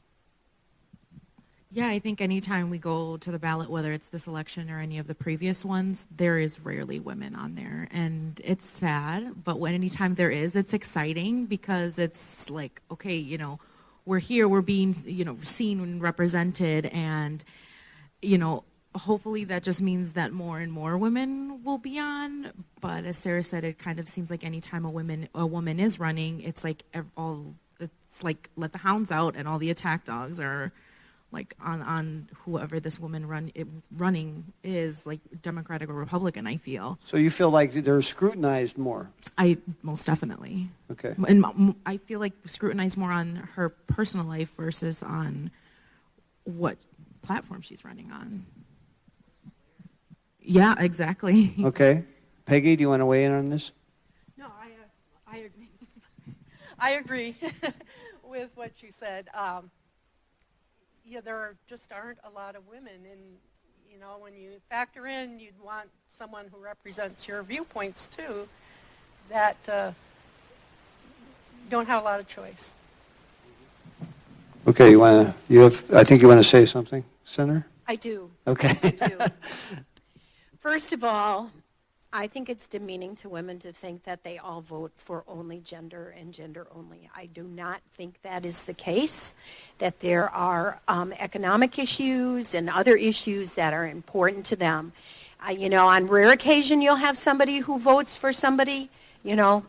Yeah, I think anytime we go to the ballot, whether it's this election or any of the previous ones, there is rarely women on there, and it's sad. But anytime there is, it's exciting, because it's like, okay, we're here, we're being, seen and represented, and, hopefully that just means that more and more women will be on. But as Sarah said, it kind of seems like anytime a woman is running, it's like let the hounds out, and all the attack dogs are like on whoever this woman running is, like Democratic or Republican, I feel. So you feel like they're scrutinized more? I most definitely. Okay. And I feel like scrutinized more on her personal life versus on what platform she's running on. Yeah, exactly. Okay. Peggy, do you want to weigh in on this? No, I agree. I agree with what you said. There just aren't a lot of women, and when you factor in, you'd want someone who represents your viewpoints too, that don't have a lot of choice. Okay, I think you want to say something, Senator? I do. Okay. I do. First of all, I think it's demeaning to women to think that they all vote for only gender and gender only. I do not think that is the case, that there are economic issues and other issues that are important to them. On rare occasion, you'll have somebody who votes for somebody.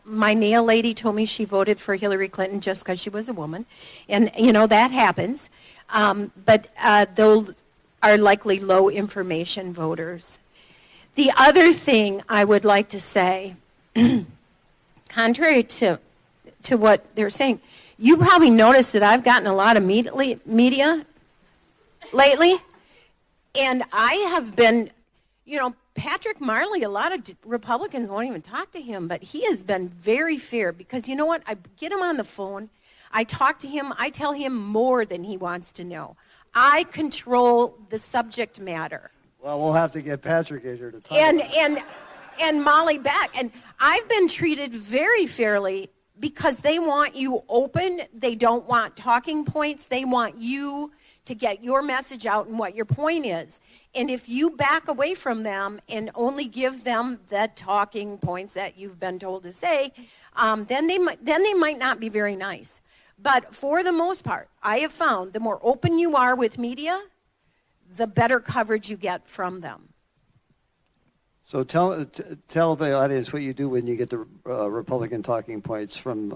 My nail lady told me she voted for Hillary Clinton just because she was a woman. And, that happens. But those are likely low information voters. The other thing I would like to say, contrary to what they're saying, you probably noticed that I've gotten a lot of media lately, and I have been, Patrick Marley, a lot of Republicans won't even talk to him, but he has been very fair, because you know what? I get him on the phone, I talk to him, I tell him more than he wants to know. I control the subject matter. Well, we'll have to get Patrick in here to talk and Molly back. And I've been treated very fairly, because they want you open. They don't want talking points. They want you to get your message out and what your point is. And if you back away from them and only give them the talking points that you've been told to say, then they might not be very nice. But for the most part, I have found the more open you are with media, the better coverage you get from them. So tell the audience what you do when you get the Republican talking points from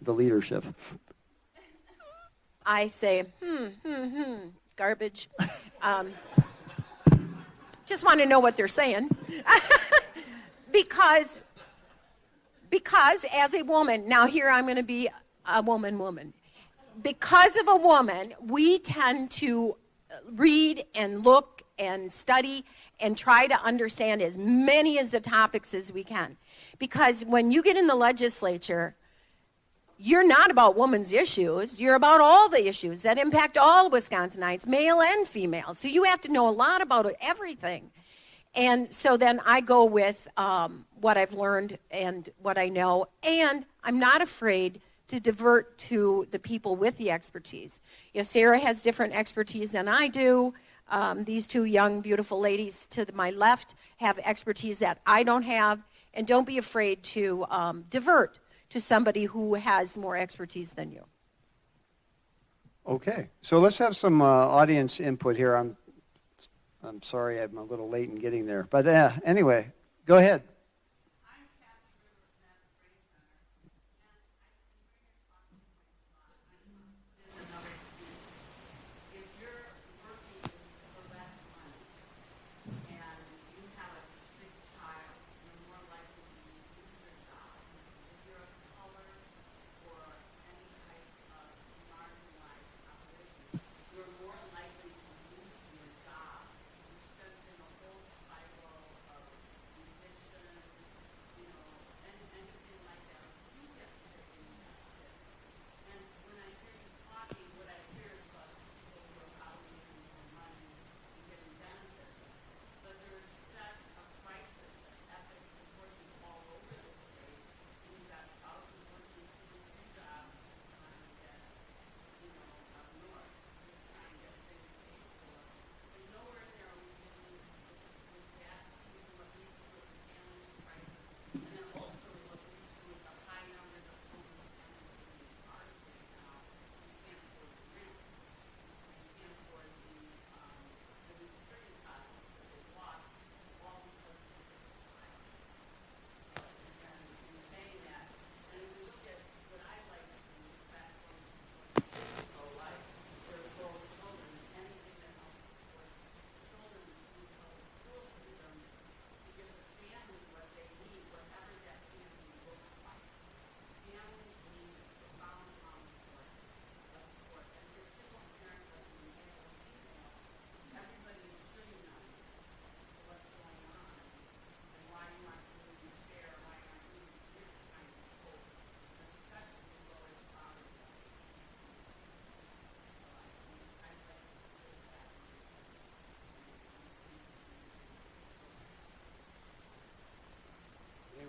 the leadership. I say, garbage. Just want to know what they're saying. because as a woman, now here I'm going to be a woman. Because of a woman, we tend to read and look and study and try to understand as many of the topics as we can. Because when you get in the legislature, you're not about women's issues. You're about all the issues that impact all Wisconsinites, male and female. So you have to know a lot about everything. And so then I go with what I've learned and what I know. And I'm not afraid to divert to the people with the expertise. You know, Sarah has different expertise than I do. These two young, beautiful ladies to my left have expertise that I don't have. And don't be afraid to divert to somebody who has more expertise than you. Okay, so let's have some audience input here. I'm sorry I'm a little late in getting there, but anyway, go ahead.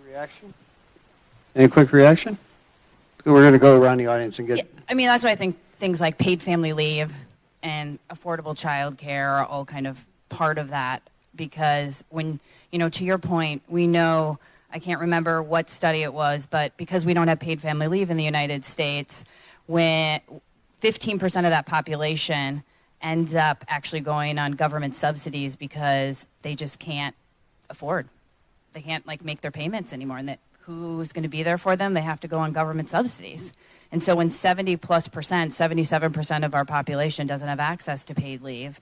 Reaction? Any quick reaction? We're going to go around the audience and get... Yeah, I mean, that's why I think things like paid family leave and affordable child care are all kind of part of that. Because when, you know, to your point, we know, I can't remember what study it was, but because we don't have paid family leave in the United States, when 15% of that population ends up actually going on government subsidies because they just can't afford. They can't make their payments anymore, and that who's going to be there for them? They have to go on government subsidies. And so when 77% of our population doesn't have access to paid leave,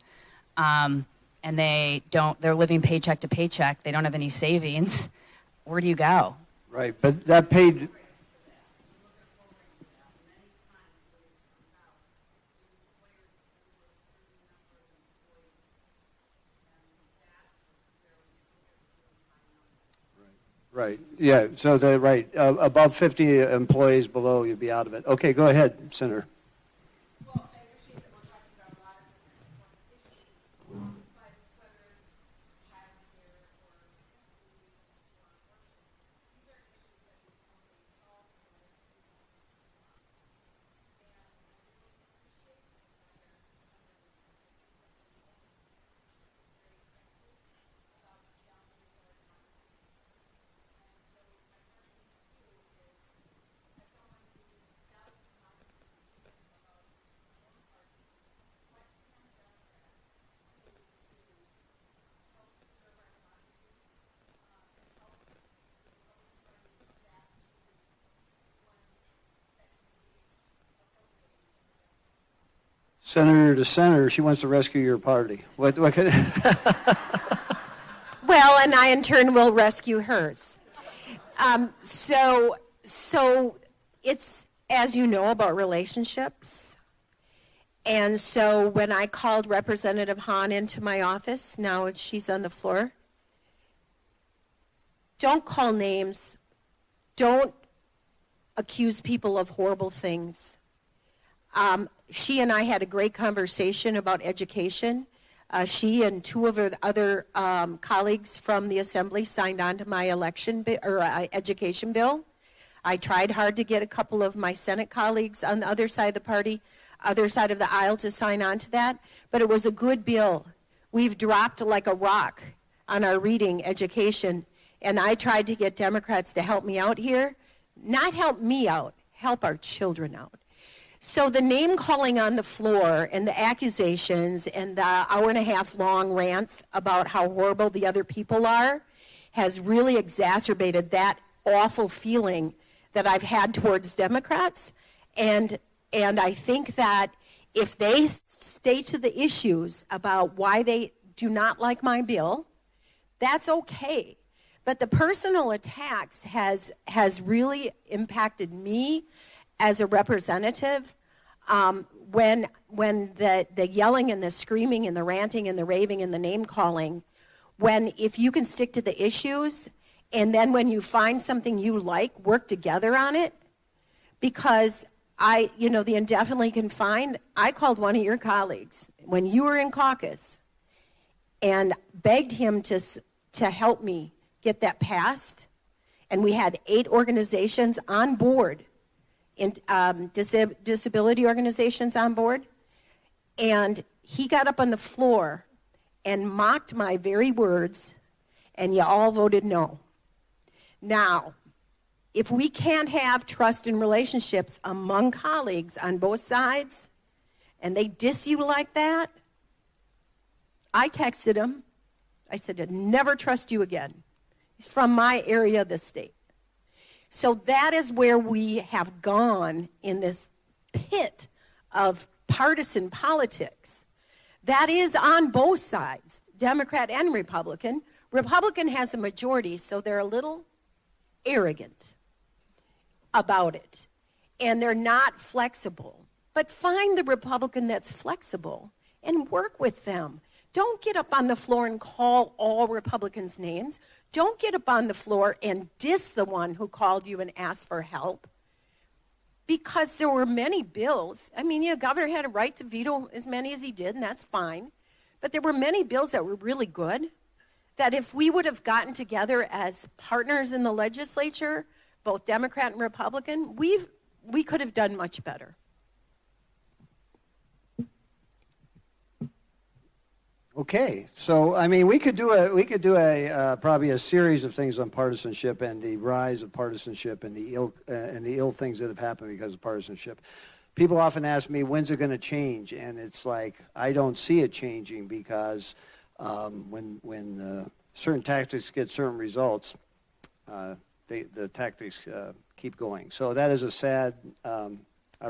and they're living paycheck to paycheck, they don't have any savings, where do you go? Right, but that paid... Right. Yeah. So above 50 employees below, you'd be out of it. Okay. Go ahead, Senator. Well, I appreciate that we're talking about a lot of different issues, but whether it's child care or these are issues that these companies solve for and I appreciate Senator to senator, she wants to rescue your party. What could... Well, and I in turn will rescue hers. So it's, as you know, about relationships. And so when I called Representative Hahn into my office, now she's on the floor, don't call names. Don't accuse people of horrible things. She and I had a great conversation about education. She and two of her other colleagues from the Assembly signed on to my education bill. I tried hard to get a couple of my Senate colleagues on the other side of the party, other side of the aisle, to sign on to that, but it was a good bill. We've dropped like a rock on our reading education, and I tried to get Democrats to help me out here. Not help me out, help our children out. So the name calling on the floor and the accusations and the hour-and-a-half long rants about how horrible the other people are has really exacerbated that awful feeling that I've had towards Democrats. And I think that if they stay to the issues about why they do not like my bill, that's okay. But the personal attacks has really impacted me as a representative. When the yelling and the screaming and the ranting and the raving and the name calling, if you can stick to the issues, and then when you find something you like, work together on it. Because the indefinitely confined, I called one of your colleagues when you were in caucus and begged him to help me get that passed. And we had 8 organizations on board, disability organizations on board. And he got up on the floor and mocked my very words, and you all voted no. Now, if we can't have trust in relationships among colleagues on both sides, and they diss you like that, I texted him. I said, I'd never trust you again. He's from my area of the state. So that is where we have gone in this pit of partisan politics. That is on both sides, Democrat and Republican. Republican has a majority, so they're a little arrogant about it. And they're not flexible. But find the Republican that's flexible and work with them. Don't get up on the floor and call all Republicans names. Don't get up on the floor and diss the one who called you and asked for help. Because there were many bills. I mean, the governor had a right to veto as many as he did, and that's fine. But there were many bills that were really good, that if we would have gotten together as partners in the legislature, both Democrat and Republican, we could have done much better. Okay, so I mean, we could do a probably a series of things on partisanship and the rise of partisanship and the ill things that have happened because of partisanship. People often ask me, when's it going to change? And it's like, I don't see it changing because when certain tactics get certain results, the tactics keep going. So that is a sad a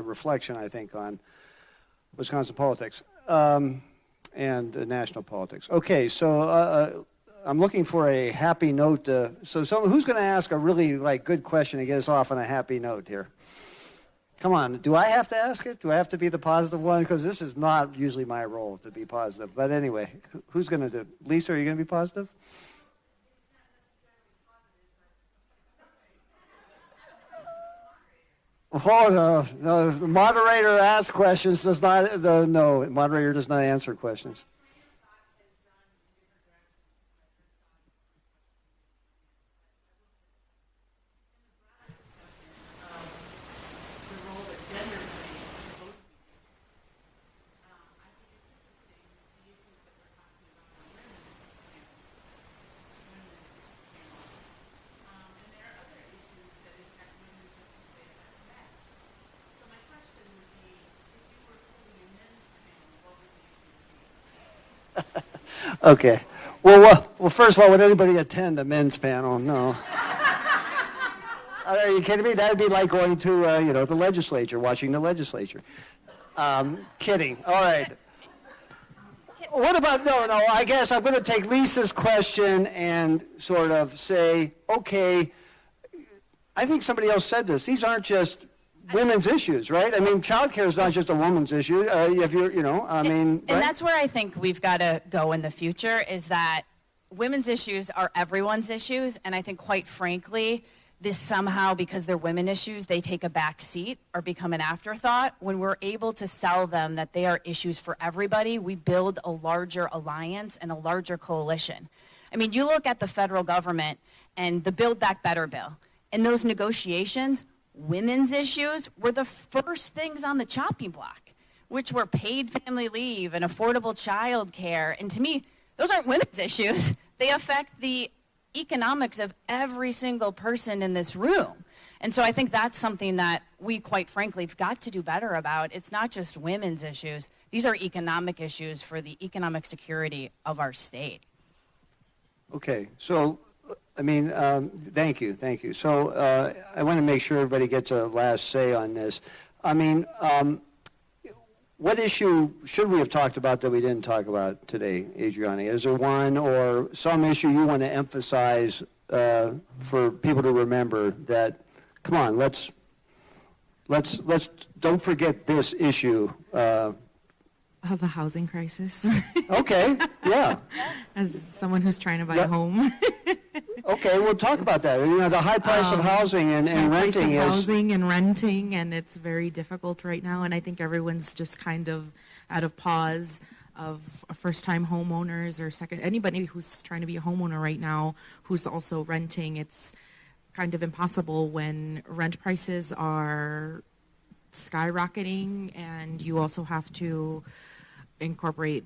reflection, I think, on Wisconsin politics. And national politics. Okay, so I'm looking for a happy note. So who's going to ask a really good question to get us off on a happy note here? Come on, do I have to ask it? Do I have to be the positive one? Because this is not usually my role to be positive. But anyway, who's going to do? Lisa, are you going to be positive? Oh, no, the moderator asks questions, the moderator does not answer questions. Okay. Well, first of all, would anybody attend a men's panel? No. Are you kidding me? That would be like going to, the legislature, watching the legislature. Kidding. All right. What about, no, I guess I'm going to take Lisa's question and sort of say, okay, I think somebody else said this. These aren't just women's issues, right? I mean, child care is not just a woman's issue. If you're, And right? that's where I think we've got to go in the future, is that women's issues are everyone's issues. And I think, quite frankly, this somehow, because they're women issues, they take a back seat or become an afterthought. When we're able to sell them that they are issues for everybody, we build a larger alliance and a larger coalition. I mean, you look at the federal government and the Build Back Better bill. In those negotiations, women's issues were the first things on the chopping block, which were paid family leave and affordable child care. And to me, those aren't women's issues. They affect the economics of every single person in this room. And so I think that's something that we, quite frankly, have got to do better about. It's not just women's issues. These are economic issues for the economic security of our state. Okay, so, I mean, thank you. So I want to make sure everybody gets a last say on this. I mean, what issue should we have talked about that we didn't talk about today, Adriana? Is there one or some issue you want to emphasize for people to remember that, come on, let's don't forget this issue. Of a housing crisis. Okay, yeah. As someone who's trying to buy a home. Okay, we'll talk about that. The high price of housing and renting is... housing and renting, and it's very difficult right now, and I think everyone's just kind of out of pause of first-time homeowners or anybody who's trying to be a homeowner right now who's also renting. It's kind of impossible when rent prices are skyrocketing, and you also have to incorporate,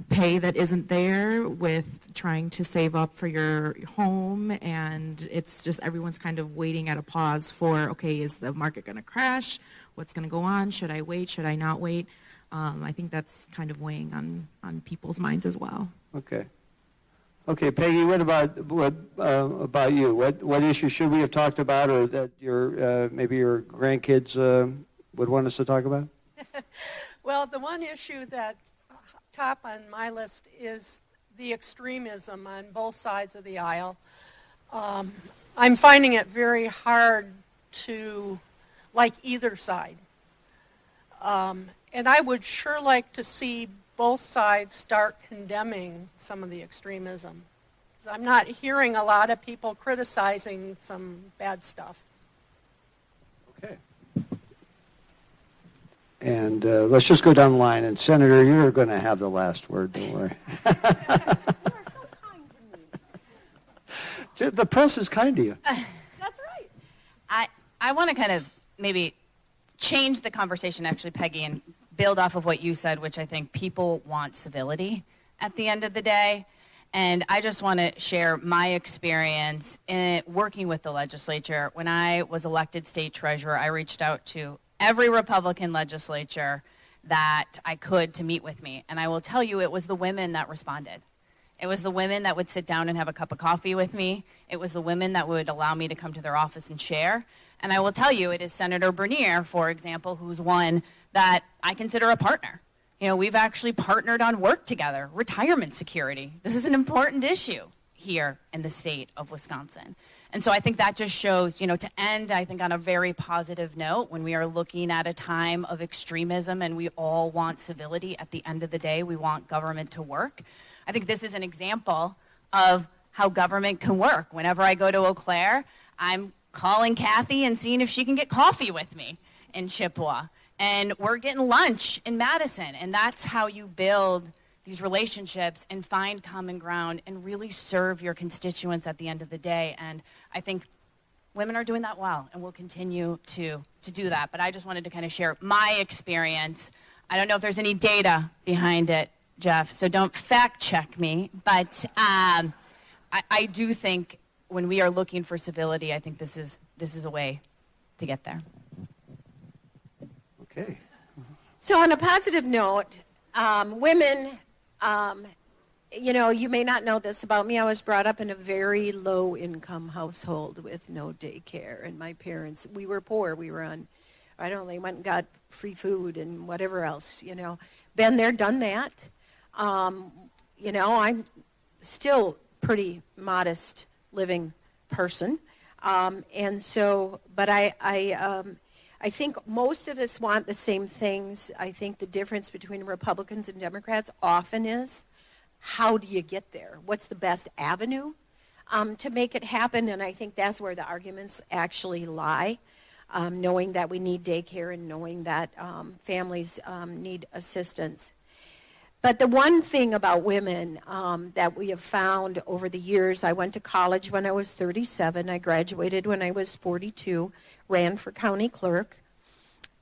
pay that isn't there with trying to save up for your home, and it's just everyone's kind of waiting at a pause for, okay, is the market going to crash? What's going to go on? Should I wait? Should I not wait? I think that's kind of weighing on people's minds as well. Okay, Peggy, what about you? What issue should we have talked about, or that maybe your grandkids would want us to talk about? Well, the one issue that's top on my list is the extremism on both sides of the aisle. I'm finding it very hard to like either side. And I would sure like to see both sides start condemning some of the extremism. I'm not hearing a lot of people criticizing some bad stuff. Okay. And let's just go down the line. And Senator, you're going to have the last word, don't worry. You are so kind to me. The press is kind to you. That's right. I want to kind of maybe change the conversation, actually, Peggy, and build off of what you said, which I think people want civility at the end of the day. And I just want to share my experience in working with the legislature. When I was elected state treasurer, I reached out to every Republican legislature that I could to meet with me. And I will tell you, it was the women that responded. It was the women that would sit down and have a cup of coffee with me. It was the women that would allow me to come to their office and share. And I will tell you, it is Senator Bernier, for example, who's one that I consider a partner. We've actually partnered on work together, retirement security. This is an important issue here in the state of Wisconsin. And so I think that just shows, to end, I think, on a very positive note, when we are looking at a time of extremism and we all want civility, at the end of the day, we want government to work. I think this is an example of how government can work. Whenever I go to Eau Claire, I'm calling Kathy and seeing if she can get coffee with me in Chippewa. And we're getting lunch in Madison. And that's how you build these relationships and find common ground and really serve your constituents at the end of the day. And I think women are doing that well, and will continue to do that. But I just wanted to kind of share my experience. I don't know if there's any data behind it, Jeff, so don't fact check me. But I do think when we are looking for civility, I think this is a way to get there. Okay. So on a positive note, women, you may not know this about me. I was brought up in a very low-income household with no daycare. And my parents, we were poor. We were on I don't know, they went and got free food and whatever else, Been there, done that. I'm still pretty modest living person. But I think most of us want the same things. I think the difference between Republicans and Democrats often is, how do you get there? What's the best avenue to make it happen? And I think that's where the arguments actually lie, knowing that we need daycare and knowing that families need assistance. But the one thing about women that we have found over the years, I went to college when I was 37. I graduated when I was 42, ran for county clerk.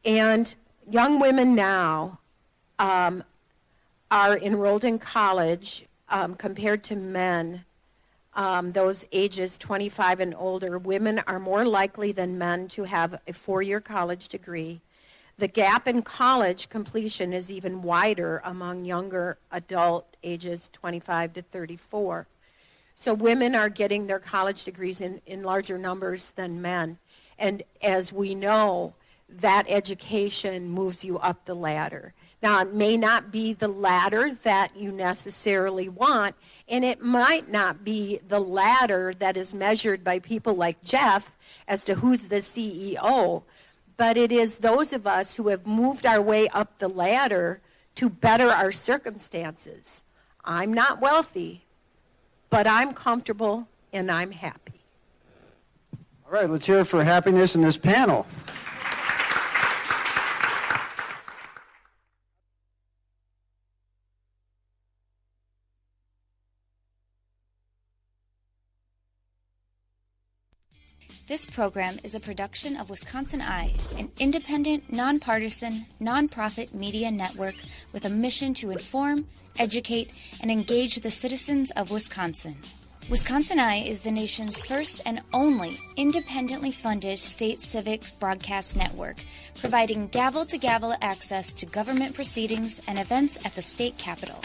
And young women now are enrolled in college compared to men, those ages 25 and older. Women are more likely than men to have a 4-year college degree. The gap in college completion is even wider among younger adult ages 25 to 34. So women are getting their college degrees in larger numbers than men. And as we know, that education moves you up the ladder. Now, it may not be the ladder that you necessarily want, and it might not be the ladder that is measured by people like Jeff as to who's the CEO, but it is those of us who have moved our way up the ladder to better our circumstances. I'm not wealthy, but I'm comfortable and I'm happy. All right, let's hear it for happiness in this panel. This program is a production of Wisconsin Eye, an independent, nonpartisan, nonprofit media network with a mission to inform, educate, and engage the citizens of Wisconsin. Wisconsin Eye is the nation's first and only independently funded state civics broadcast network, providing gavel-to-gavel access to government proceedings and events at the state capitol.